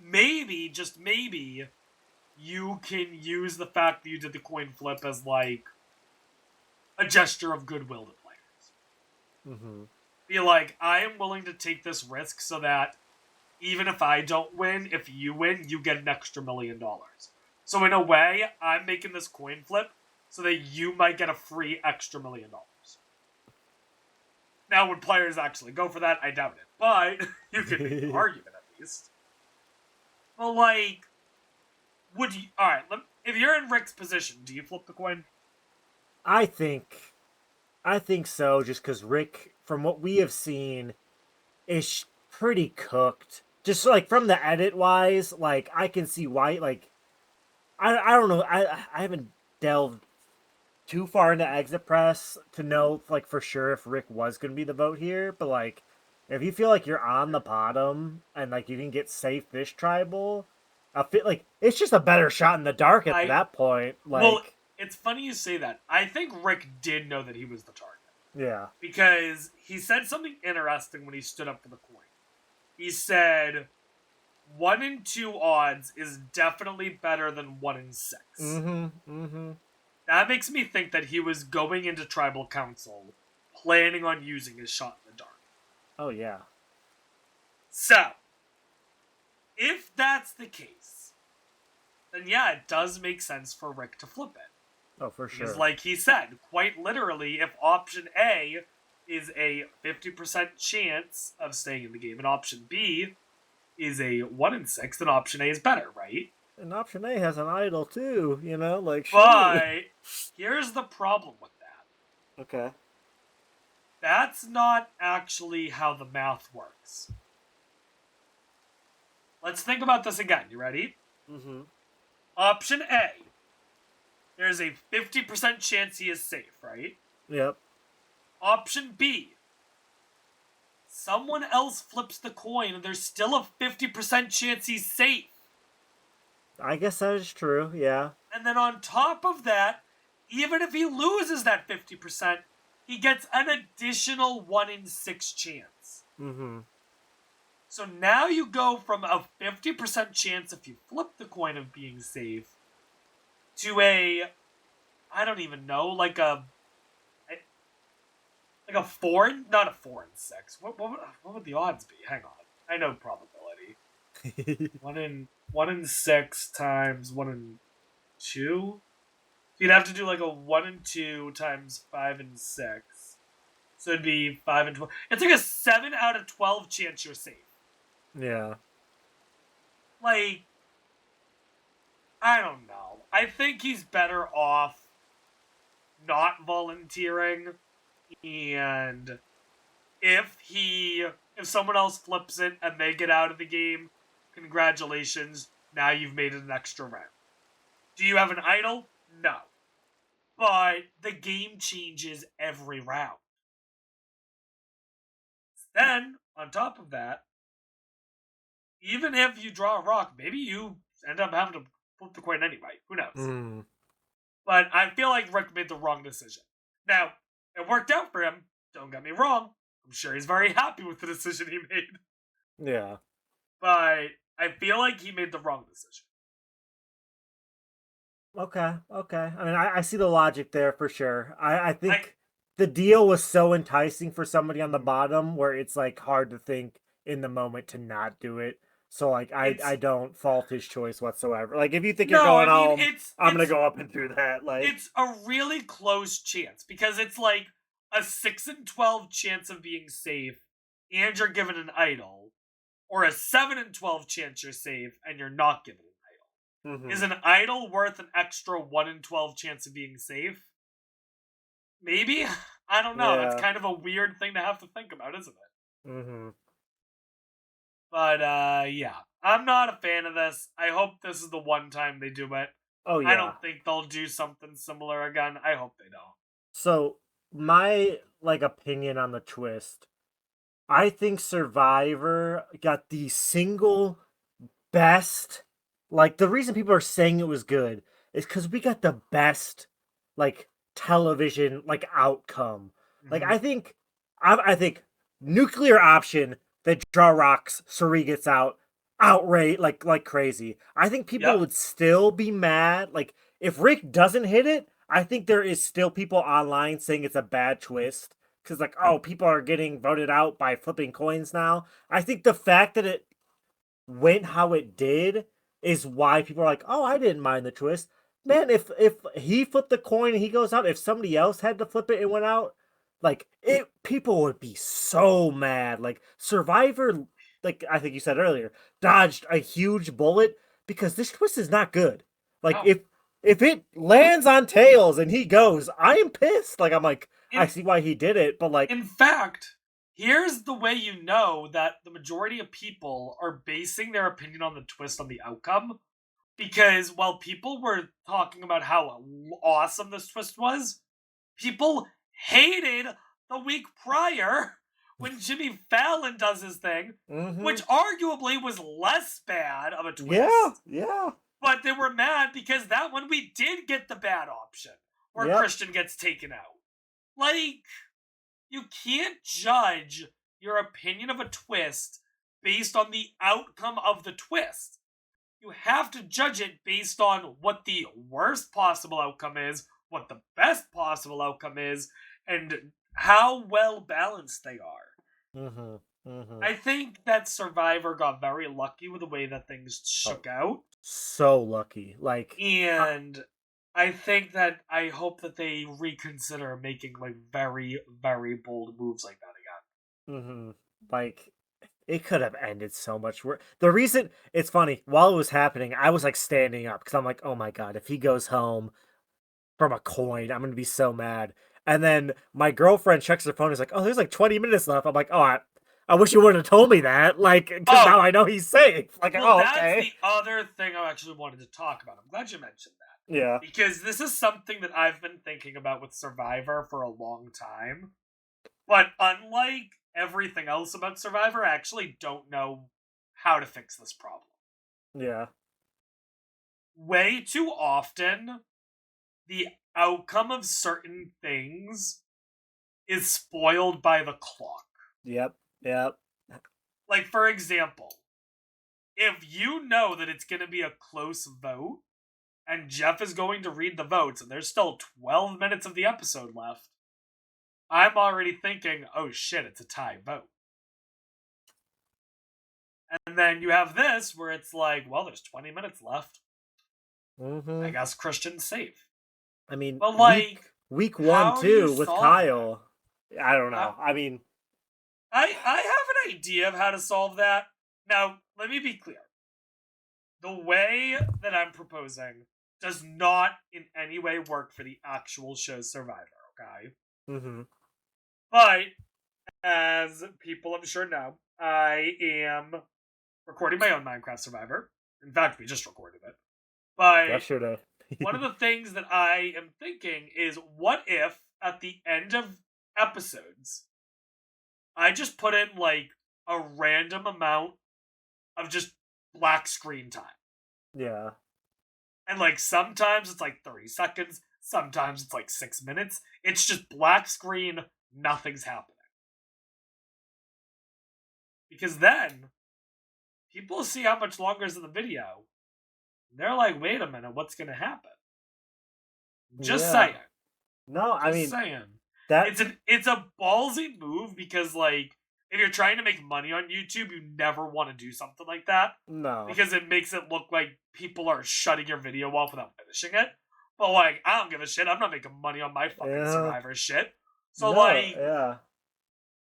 maybe, just maybe, you can use the fact that you did the coin flip as, like, a gesture of goodwill to players.
Mm-hmm.
Be like, I am willing to take this risk so that even if I don't win, if you win, you get an extra $1 million. So in a way, I'm making this coin flip so that you might get a free extra $1 million. Now, would players actually go for that? I doubt it. But you can make an argument at least. But like, would you? All right, if you're in Rick's position, do you flip the coin?
I think so. Just because Rick, from what we have seen, is pretty cooked. just like from the edit wise, like I can see why. Like I don't know. I haven't delved too far into Exit Press to know like for sure if Rick was going to be the vote here, but like if you feel like you're on the bottom and like you can get safe fish tribal, I feel like it's just a better shot in the dark at that point. Like,
well, it's funny you say that. I think Rick did know that he was the target.
Yeah.
Because he said something interesting when he stood up for the coin. He said 1 in 2 odds is definitely better than 1 in 6. That makes me think that he was going into tribal council planning on using his shot in the dark.
Oh, yeah.
So, if that's the case, then yeah, it does make sense for Rick to flip it.
Oh, for sure.
Because like he said, quite literally, if option A is a 50% chance of staying in the game and option B is a 1 in 6, then option A is better, right?
And option A has an idol too, you know, like.
But here's the problem with that.
Okay.
That's not actually how the math works. Let's think about this again. You ready?
Mm-hmm.
Option A. There's a 50% chance he is safe, right?
Yep.
Option B. Someone else flips the coin and there's still a 50% chance he's safe.
I guess that is true, yeah.
And then on top of that, even if he loses that 50%, he gets an additional 1 in 6 chance.
Mm-hmm.
So now you go from a 50% chance if you flip the coin of being safe to a, I don't even know, like a 4, not a 4 in 6. What would the odds be? Hang on, I know probability. 1 in 6 times 1 in 2. You'd have to do like a 1 in 2 times 5 in 6. So it'd be 5 in 12. It's like a 7 out of 12 chance you're safe.
Yeah.
Like, I don't know. I think he's better off not volunteering, and if someone else flips it and they get out of the game, congratulations, now you've made it an extra round. Do you have an idol? No. But the game changes every round. Then, on top of that, even if you draw a rock, maybe you end up having to flip the coin anyway. Who knows?
Mm.
But I feel like Rick made the wrong decision. Now, it worked out for him. Don't get me wrong. I'm sure he's very happy with the decision he made.
Yeah.
But I feel like he made the wrong decision.
Okay. I mean, I see the logic there for sure. I think the deal was so enticing for somebody on the bottom where it's like hard to think in the moment to not do it. So like I don't fault his choice whatsoever. Like if you think you're going home, I'm gonna go up and do that. Like
it's a really close chance because it's like a 6 in 12 chance of being safe and you're given an idol, or a 7 in 12 chance you're safe and you're not given an idol. Mm-hmm. Is an idol worth an extra 1 in 12 chance of being safe? Maybe? I don't know. Yeah. That's kind of a weird thing to have to think about, isn't it?
Mm-hmm.
But, yeah. I'm not a fan of this. I hope this is the one time they do it.
Oh, yeah.
I don't think they'll do something similar again. I hope they don't.
So, my, opinion on the twist, I think Survivor got the single best, the reason people are saying it was good is because we got the best, television, outcome. Mm-hmm. I think nuclear option, they draw rocks, Suri gets outrage, like crazy. I think people would still be mad. If Rick doesn't hit it, I think there is still people online saying it's a bad twist. Because, people are getting voted out by flipping coins now. I think the fact that it went how it did is why people are like, oh, I didn't mind the twist. Man, if he flipped the coin and he goes out, if somebody else had to flip it and went out, people would be so mad. Survivor, I think you said earlier, dodged a huge bullet because this twist is not good. If it lands on tails and he goes, I am pissed. I see why he did it, but
in fact, here's the way you know that the majority of people are basing their opinion on the twist on the outcome. Because while people were talking about how awesome this twist was, people hated the week prior when Jimmy Fallon does his thing, which arguably was less bad of a twist.
Yeah.
But they were mad because that one we did get the bad option where Christian gets taken out. Like, you can't judge your opinion of a twist based on the outcome of the twist. You have to judge it based on what the worst possible outcome is, what the best possible outcome is, and how well balanced they are. I think that Survivor got very lucky with the way that things shook out.
So lucky.
And I think that I hope that they reconsider making very, very bold moves like that
again. It could have ended so much worse. The reason, it's funny, while it was happening, I was standing up because I'm like, oh my god, if he goes home from a coin, I'm going to be so mad. And then my girlfriend checks her phone and is like, oh, there's 20 minutes left. I'm like, oh, I wish you wouldn't have told me that. Because now I know he's safe. Okay.
That's the other thing I actually wanted to talk about. I'm glad you mentioned that.
Yeah.
Because this is something that I've been thinking about with Survivor for a long time. But unlike everything else about Survivor, I actually don't know how to fix this problem.
Yeah.
Way too often, the outcome of certain things is spoiled by the clock.
Yep.
For example, if you know that it's going to be a close vote, and Jeff is going to read the votes, and there's still 12 minutes of the episode left, I'm already thinking, oh shit, it's a tie vote. And then you have this where it's well, there's 20 minutes left. I guess Christian's safe.
I mean,
but
week 1, too, with Kyle. That? I don't know. I mean,
I have an idea of how to solve that. Now, let me be clear. The way that I'm proposing does not in any way work for the actual show Survivor, okay? But, as people I'm sure know, I am recording my own Minecraft Survivor. In fact, we just recorded it. But one of the things that I am thinking is, what if, at the end of episodes, I just put in, a random amount of just black screen time?
Yeah.
And, sometimes it's 30 seconds, sometimes it's 6 minutes. It's just black screen, nothing's happening. Because then, people see how much longer is in the video, and they're like, wait a minute, what's going to happen? Just saying.
No, I mean,
saying. It's a ballsy move because, if you're trying to make money on YouTube, you never want to do something like that.
No.
Because it makes it look like people are shutting your video off without finishing it. But, I don't give a shit. I'm not making money on my fucking Survivor shit. So,
yeah.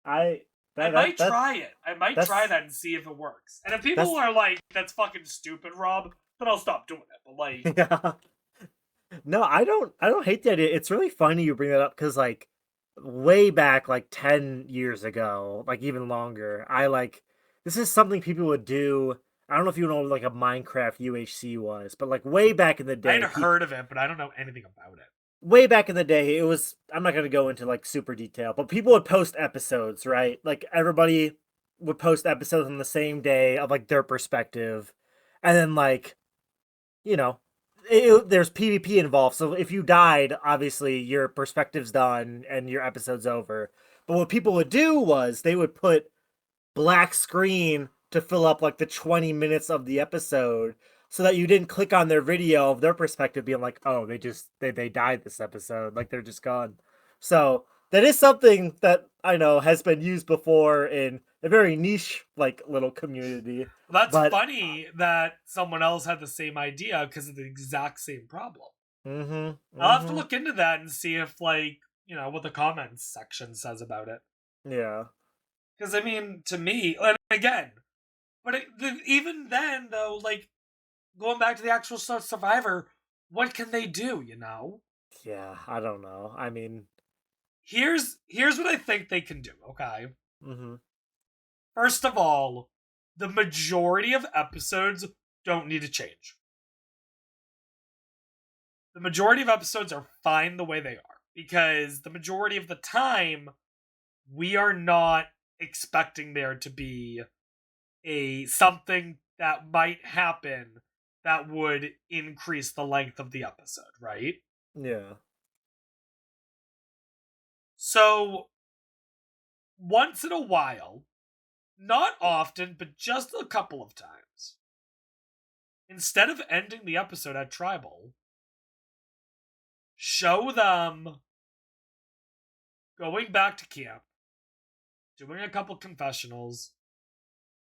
I might try it. I might try that and see if it works. And if people are like, that's fucking stupid, Rob, then I'll stop doing it. But,
yeah. No, I don't hate the idea. It's really funny you bring that up because, way back 10 years ago, even longer, this is something people would do. I don't know if you know what a Minecraft UHC was, but way back in the day,
I had heard of it, but I don't know anything about it.
Way back in the day, it was, I'm not going to go into super detail, but people would post episodes, right? Everybody would post episodes on the same day of their perspective, and then there's PvP involved, so if you died, obviously your perspective's done and your episode's over. But what people would do was they would put black screen to fill up the 20 minutes of the episode, so that you didn't click on their video of their perspective being oh, they died this episode, they're just gone. So that is something that I know has been used before in a very niche little community.
Well, that's funny that someone else had the same idea because of the exact same problem. I'll have to look into that and see if what the comments section says about it.
Yeah.
Because I mean, to me, and again, but even then though, going back to the actual Survivor, what can they do?
Yeah, I don't know. I mean,
here's what I think they can do. Okay.
Mm-hmm.
First of all, the majority of episodes don't need to change. The majority of episodes are fine the way they are because the majority of the time we are not expecting there to be a something that might happen that would increase the length of the episode, right?
Yeah.
So once in a while, not often, but just a couple of times, instead of ending the episode at tribal, show them going back to camp, doing a couple confessionals,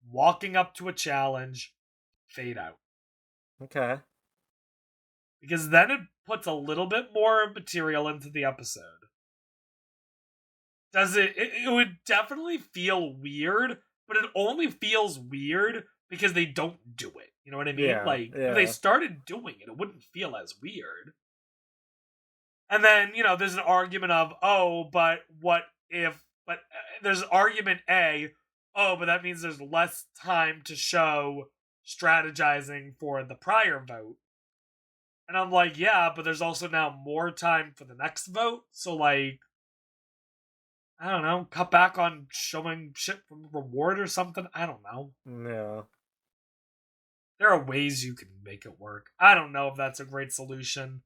walking up to a challenge, fade out.
Okay.
Because then it puts a little bit more material into the episode. Does it would definitely feel weird, but it only feels weird because they don't do it. You know what I mean?
Yeah.
Like, if they
Yeah.
started doing it, it wouldn't feel as weird. And then, there's an argument of, oh, but what if, but there's argument A, oh, but that means there's less time to show strategizing for the prior vote. And I'm like, yeah, but there's also now more time for the next vote. So, like, I don't know, cut back on showing shit from reward or something. I don't know.
Yeah.
There are ways you can make it work. I don't know if that's a great solution.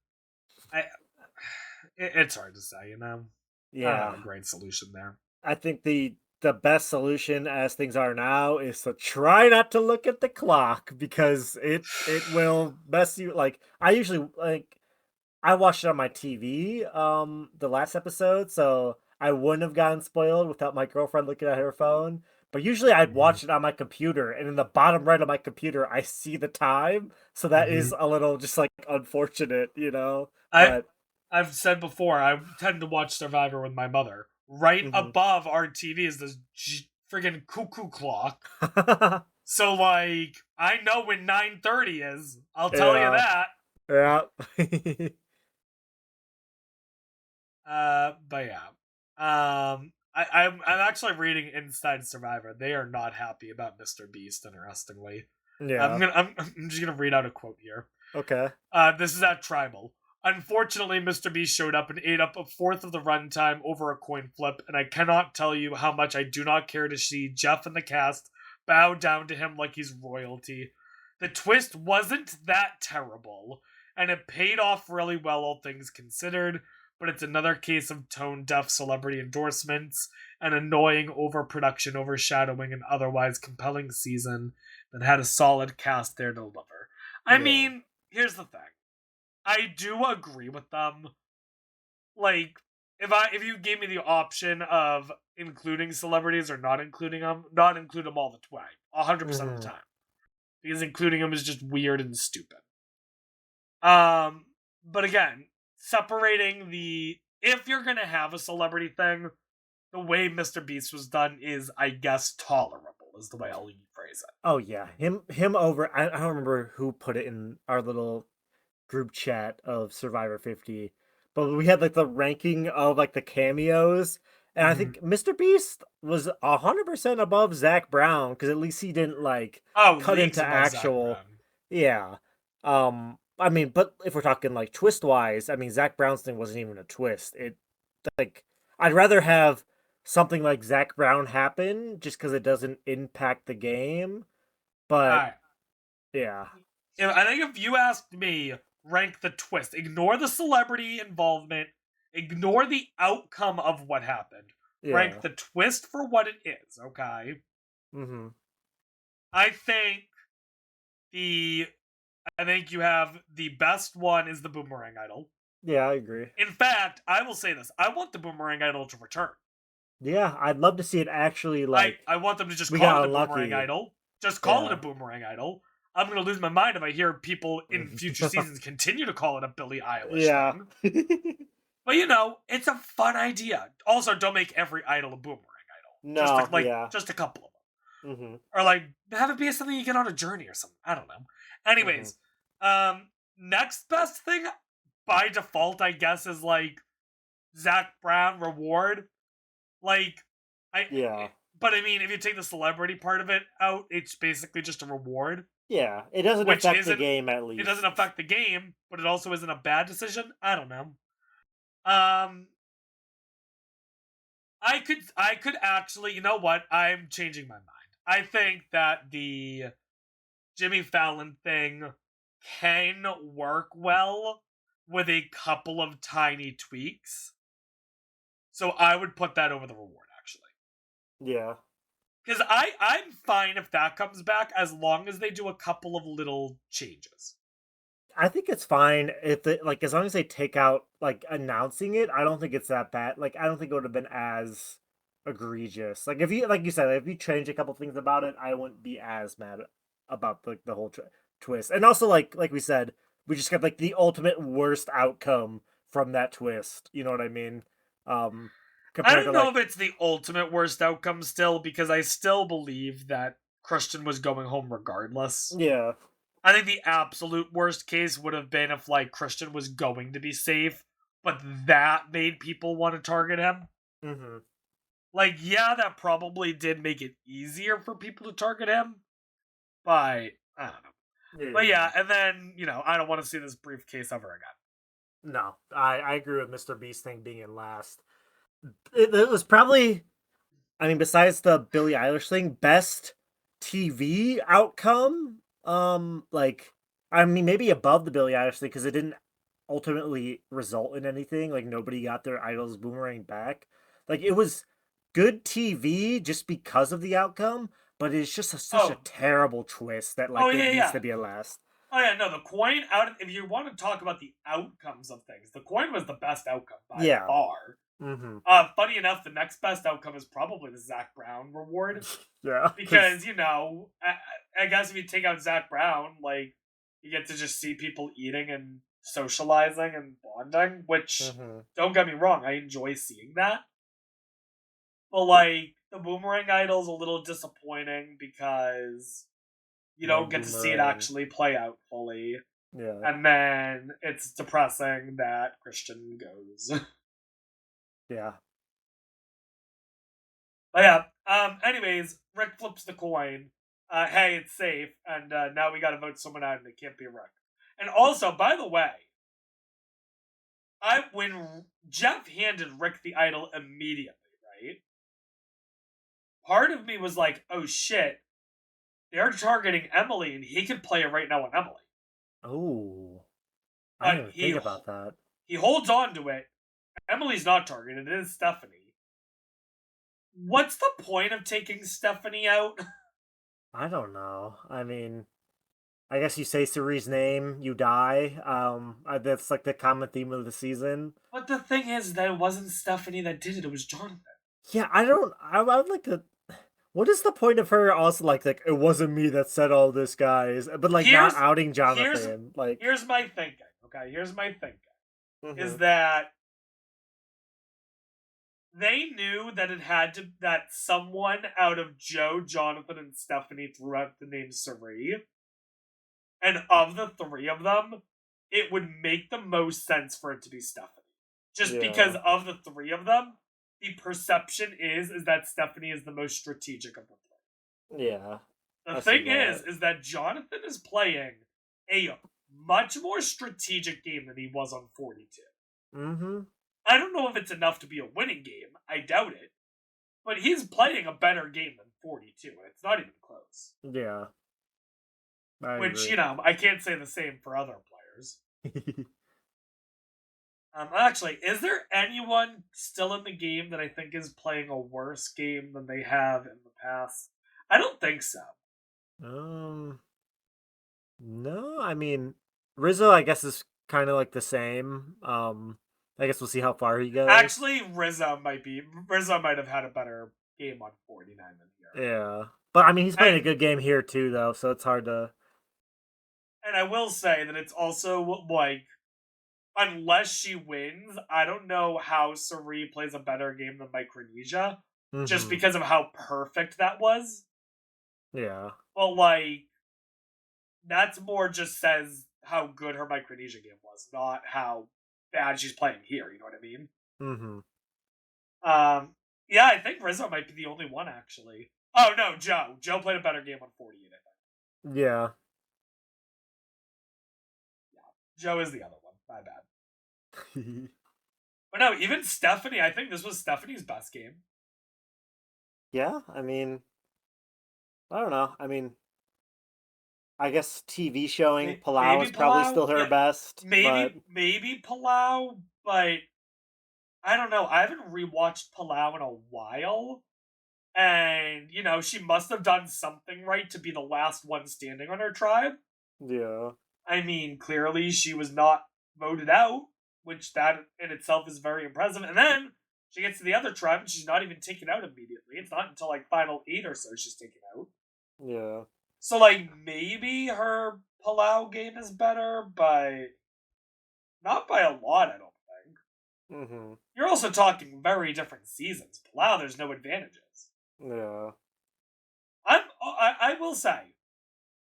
It's hard to say, I don't
Yeah.
have a great solution there.
I think the best solution as things are now is to try not to look at the clock because it will mess you. Like I usually I watched it on my TV the last episode, so I wouldn't have gotten spoiled without my girlfriend looking at her phone. But usually I'd watch it on my computer, and in the bottom right of my computer I see the time, so that is a little just like unfortunate, But
I've said before, I tend to watch Survivor with my mother. Right above our TV is this friggin' cuckoo clock. So, like, I know when 9:30 is. I'll tell you that.
Yeah.
But yeah. I'm actually reading Inside Survivor. They are not happy about Mr. Beast, interestingly.
Yeah.
I'm just gonna read out a quote here.
Okay.
This is at Tribal. Unfortunately, Mr. Beast showed up and ate up a fourth of the runtime over a coin flip, and I cannot tell you how much I do not care to see Jeff and the cast bow down to him like he's royalty. The twist wasn't that terrible, and it paid off really well, all things considered, but it's another case of tone-deaf celebrity endorsements and annoying overproduction overshadowing an otherwise compelling season that had a solid cast there to deliver. I mean, here's the thing. I do agree with them. Like, if you gave me the option of including celebrities or not including them all the time, 100% of the time, because including them is just weird and stupid. But again, separating if you're gonna have a celebrity thing, the way Mr. Beast was done is, I guess, tolerable. Is the way I'll phrase it.
Oh yeah, him over. I don't remember who put it in our little group chat of Survivor 50, but we had like the ranking of like the cameos, and I think Mr. Beast was 100% above Zach Brown because at least he didn't cut into actual. Yeah. I mean, but if we're talking like twist wise, I mean Zach Brown's thing wasn't even a twist. I'd rather have something like Zach Brown happen just because it doesn't impact the game. But yeah.
I think if you asked me, rank the twist. Ignore the celebrity involvement. Ignore the outcome of what happened. Yeah. Rank the twist for what it is, okay? I think you have the best one is the Boomerang Idol.
Yeah, I agree.
In fact, I will say this. I want the Boomerang Idol to return.
Yeah, I'd love to see it actually
I want them to just call it a Boomerang Idol. Just call it a Boomerang Idol. I'm going to lose my mind if I hear people in future seasons continue to call it a Billie Eilish thing. But, it's a fun idea. Also, don't make every idol a Boomerang Idol.
No,
just a couple of them. Or, have it be something you get on a journey or something. I don't know. Anyways, next best thing, by default, I guess, is, Zach Brown reward. But I mean, if you take the celebrity part of it out, it's basically just a reward.
Yeah, it doesn't
Which
affect the
isn't-
game at
It
least.
doesn't affect the game, but it also isn't a bad decision. I don't know. I could actually, you know what? I'm changing my mind. I think that the Jimmy Fallon thing can work well with a couple of tiny tweaks. So I would put that over the reward, actually.
Yeah.
Because I'm fine if that comes back as long as they do a couple of little changes.
I think it's fine if it, like, as long as they take out like announcing it. I don't think it's that bad. Like, I don't think it would have been as egregious. Like, if you, like you said, if you change a couple things about it, I wouldn't be as mad about the whole twist. And also, like we said, we just got like the ultimate worst outcome from that twist. You know what I mean?
I don't know if it's the ultimate worst outcome still, because I still believe that Christian was going home regardless.
Yeah.
I think the absolute worst case would have been if, like, Christian was going to be safe, but that made people want to target him.
Mm-hmm.
Like, yeah, that probably did make it easier for people to target him, but I don't know. But yeah, and then, I don't want to see this briefcase ever again.
No, I agree with Mr. Beast thing being in last. It was probably, I mean, besides the Billie Eilish thing, best TV outcome. Like, I mean, maybe above the Billie Eilish thing because it didn't ultimately result in anything. Like, nobody got their idols boomerang back. Like, it was good TV just because of the outcome, but it's just such a terrible twist that it needs to be a last.
Oh yeah, no, the coin out. If you want to talk about the outcomes of things, the coin was the best outcome by far.
Mm-hmm.
Funny enough, the next best outcome is probably the Zach Brown reward.
Yeah,
because I guess if you take out Zach Brown, like, you get to just see people eating and socializing and bonding. Which, don't get me wrong, I enjoy seeing that. But like, the Boomerang Idol's a little disappointing because you don't get to see it actually play out fully.
Yeah.
And then it's depressing that Christian goes.
Yeah.
But yeah. Anyways, Rick flips the coin. Hey, it's safe, and now we gotta vote someone out, and it can't be Rick. And also, by the way, when Jeff handed Rick the idol immediately, right? Part of me was like, oh shit, they're targeting Emily, and he could play it right now on Emily.
Oh. I didn't think about that.
He holds on to it. Emily's not targeted, it is Stephanie. What's the point of taking Stephanie out?
I don't know. I mean, I guess you say Cerie's name, you die. That's like the common theme of the season.
But the thing is that it wasn't Stephanie that did it, it was Jonathan.
Yeah, I would like to... What is the point of her also like it wasn't me that said all this, guys, but like not outing Jonathan?
Here's my thinking. Okay, here's my thinking. Is that they knew that that someone out of Joe, Jonathan, and Stephanie threw out the name Cirie. And of the three of them, it would make the most sense for it to be Stephanie. Just because of the three of them, the perception is that Stephanie is the most strategic of the three.
Yeah.
The thing is that Jonathan is playing a much more strategic game than he was on 42.
Mm-hmm.
I don't know if it's enough to be a winning game. I doubt it. But he's playing a better game than 42, and it's not even close.
Yeah.
Which, I can't say the same for other players. Actually, is there anyone still in the game that I think is playing a worse game than they have in the past? I don't think so.
No, I mean, Rizzo, I guess, is kind of like the same. I guess we'll see how far he goes.
Actually, Rizzo might have had a better game on 49 than here.
Yeah. But, I mean, he's playing a good game here, too, though, so it's hard to...
And I will say that it's also, like, unless she wins, I don't know how Cirie plays a better game than Micronesia, just because of how perfect that was.
Yeah.
But, like, that's more just says how good her Micronesia game was, not how bad she's playing here, you know what I mean? Yeah, I think Rizzo might be the only one, actually. Oh, no, Joe. Joe played a better game on 48, I think.
Yeah.
Joe is the other one. My bad. But no, even Stephanie, I think this was Stephanie's best game.
Yeah, I mean, I don't know. I mean, I guess TV showing Palau
Maybe
is probably
Palau.
still her
Yeah,
best, but
maybe Palau, but I don't know. I haven't rewatched Palau in a while. And, she must have done something right to be the last one standing on her tribe.
yeah.
I mean, clearly she was not voted out, which that in itself is very impressive. And then she gets to the other tribe and she's not even taken out immediately. It's not until like final 8 or so she's taken out.
Yeah.
So like maybe her Palau game is better, but not by a lot, I don't think.
Mm-hmm.
You're also talking very different seasons. Palau, there's no advantages.
Yeah.
I will say,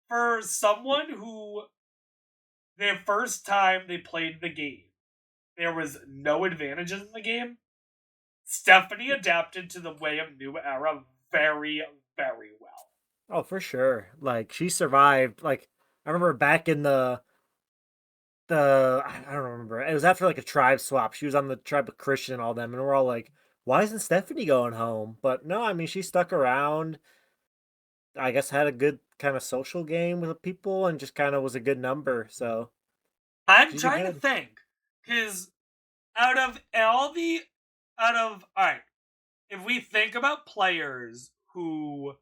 for someone who the first time they played the game, there was no advantages in the game. Stephanie adapted to the way of New Era very, very well.
Oh, for sure. Like she survived. Like I remember back in the I don't remember. It was after like a tribe swap. She was on the tribe of Christian and all them, and we're all like, "Why isn't Stephanie going home?" But no, I mean she stuck around. I guess had a good kind of social game with the people and just kind of was a good number. So
I'm
she did
trying to
good.
think, because alright, if we think about players who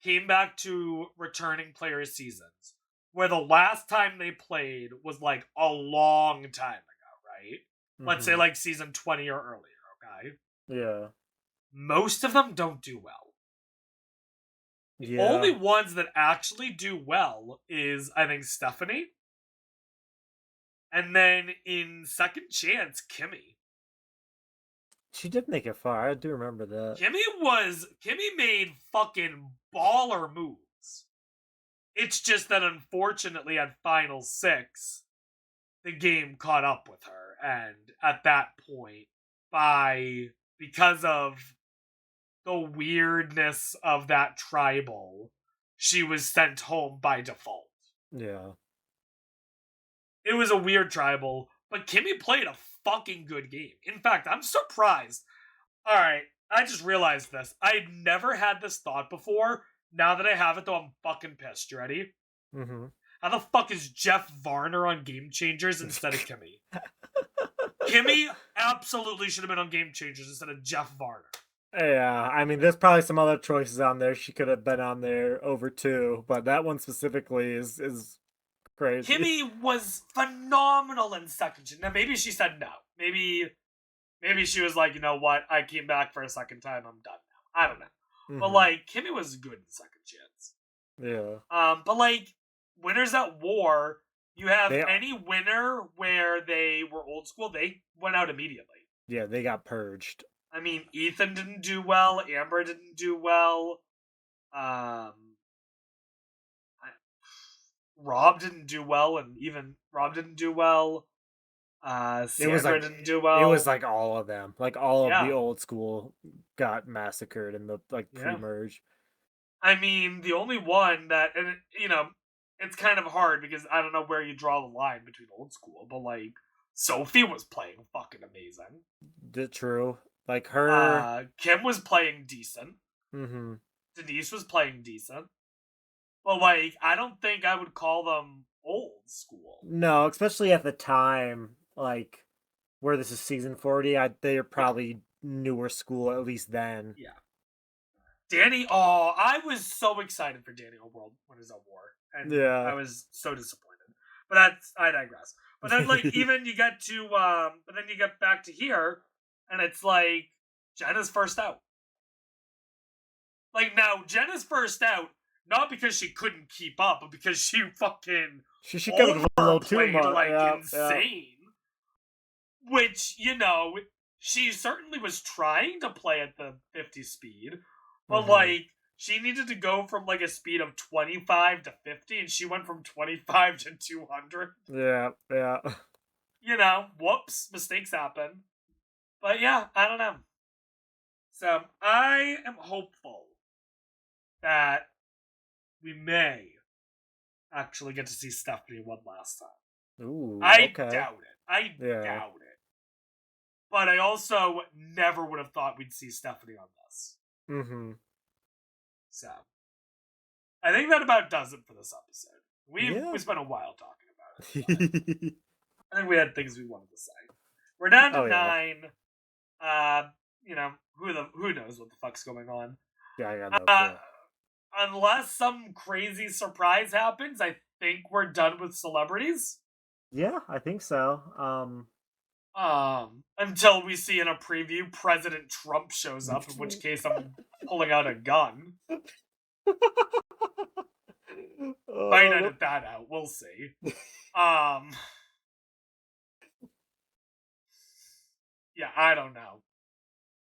came back to returning players seasons, where the last time they played was like a long time ago, right? Let's say
Hmm.
like season 20 or earlier, okay?
Yeah.
Most of them don't do well. The only
Yeah.
ones that actually do well is, I think, Stephanie. And then in Second Chance, Kimmy.
She did make it far. I do remember that.
Kimmy made fucking baller moves. It's just that unfortunately at Final 6, the game caught up with her. And at that point, because of the weirdness of that tribal, she was sent home by default.
Yeah.
It was a weird tribal, but Kimmy played a fucking good game. In fact, I'm surprised. Alright, I just realized this. I'd never had this thought before. Now that I have it, though, I'm fucking pissed. You ready?
Mm-hmm.
How the fuck is Jeff Varner on Game Changers instead of Kimmy? Kimmy absolutely should have been on Game Changers instead of Jeff Varner.
Yeah, I mean, there's probably some other choices on there she could have been on there over too, but that one specifically is crazy.
Kimmy was phenomenal in second chance. Now maybe she said no. Maybe she was like, you know what? I came back for a second time. I'm done now. I don't know. But
Mm-hmm.
like Kimmy was good in second chance.
Yeah.
But like winners at war, you have
They
any winner where they were old school, they went out immediately.
yeah, they got purged.
I mean, Ethan didn't do well. Amber didn't do well. Rob didn't do well, and even Rob didn't do well.
It was
Sandra
like
didn't do well.
it was like all of them. Like all of the
Yeah.
old school got massacred in the like
Yeah.
pre-merge.
I mean, the only one that, and it's kind of hard because I don't know where you draw the line between old school, but like Sophie was playing fucking amazing.
True. Like her.
Kim was playing decent.
Mm-hmm.
Denise was playing decent. But like, I don't think I would call them old school.
No, especially at the time, like where this is season 40, they're probably newer school at least then.
Yeah. Danny, I was so excited for Danny World Winners at War, and
Yeah.
I was so disappointed. But I digress. But then, like, even you get to, but then you get back to here, and it's like Jenna's first out. Like now, Jenna's first out, not because she couldn't keep up, but because she fucking
She got a little too
overplayed
much.
like
Yeah,
insane. Which, she certainly was trying to play at the 50 speed, but like she needed to go from like a speed of 25 to 50, and she went from 25 to 200.
Yeah.
Whoops, mistakes happen. But yeah, I don't know. So I am hopeful that we may actually get to see Stephanie one last time.
Ooh,
I
okay.
doubt it. I
Yeah.
doubt it. But I also never would have thought we'd see Stephanie on this.
Mm-hmm.
So I think that about does it for this episode.
Yeah.
We spent a while talking about it. I think we had things we wanted to say. We're down to
Oh, yeah.
9. You know, who knows what the fuck's going on.
Yeah, I got no clue.
Unless some crazy surprise happens, I think we're done with celebrities.
Yeah, I think so.
Until we see in a preview President Trump shows up, in which case I'm pulling out a gun. Might edit that out. We'll see. Yeah, I don't know.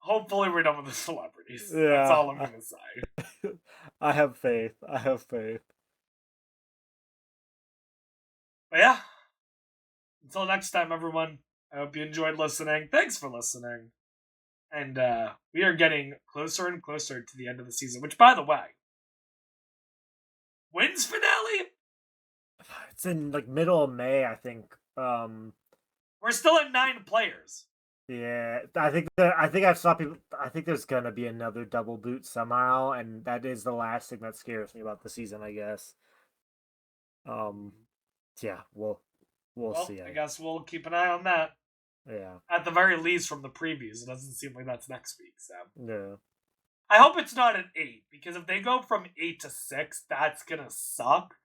Hopefully we're done with the celebrities.
Yeah,
that's all I'm gonna say.
I have faith.
But yeah. Until next time, everyone. I hope you enjoyed listening. Thanks for listening. And we are getting closer and closer to the end of the season, which, by the way, when's finale?
It's in like middle of May, I think.
We're still at 9 players.
Yeah, I think I've saw people. I think there's gonna be another double boot somehow, and that is the last thing that scares me about the season, I guess. Yeah, we'll see.
I guess we'll keep an eye on that.
Yeah.
At the very least, from the previews, it doesn't seem like that's next week. So
No.
I hope it's not an 8, because if they go from 8 to 6, that's gonna suck.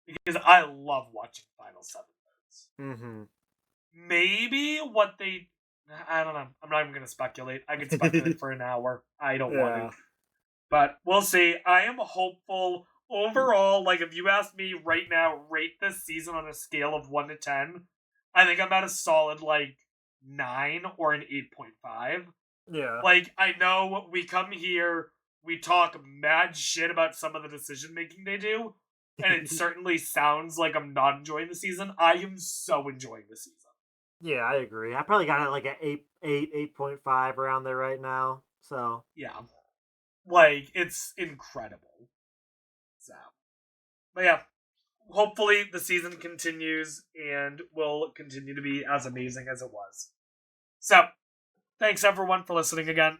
Because I love watching Final 7 votes.
Mm-hmm.
Maybe what they... I don't know. I'm not even going to speculate. I could speculate for an hour. I don't want to. But we'll see. I am hopeful. Overall, like, if you ask me right now, rate this season on a scale of 1 to 10, I think I'm at a solid, like, 9 or an 8.5.
Yeah.
Like, I know we come here, we talk mad shit about some of the decision-making they do, and it certainly sounds like I'm not enjoying the season. I am so enjoying the season.
Yeah, I agree. I probably got it like an 8.5 around there right now. So
yeah, like it's incredible. So, but yeah, hopefully the season continues and will continue to be as amazing as it was. So, thanks everyone for listening again,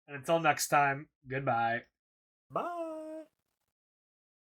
and until next time, goodbye.
Bye.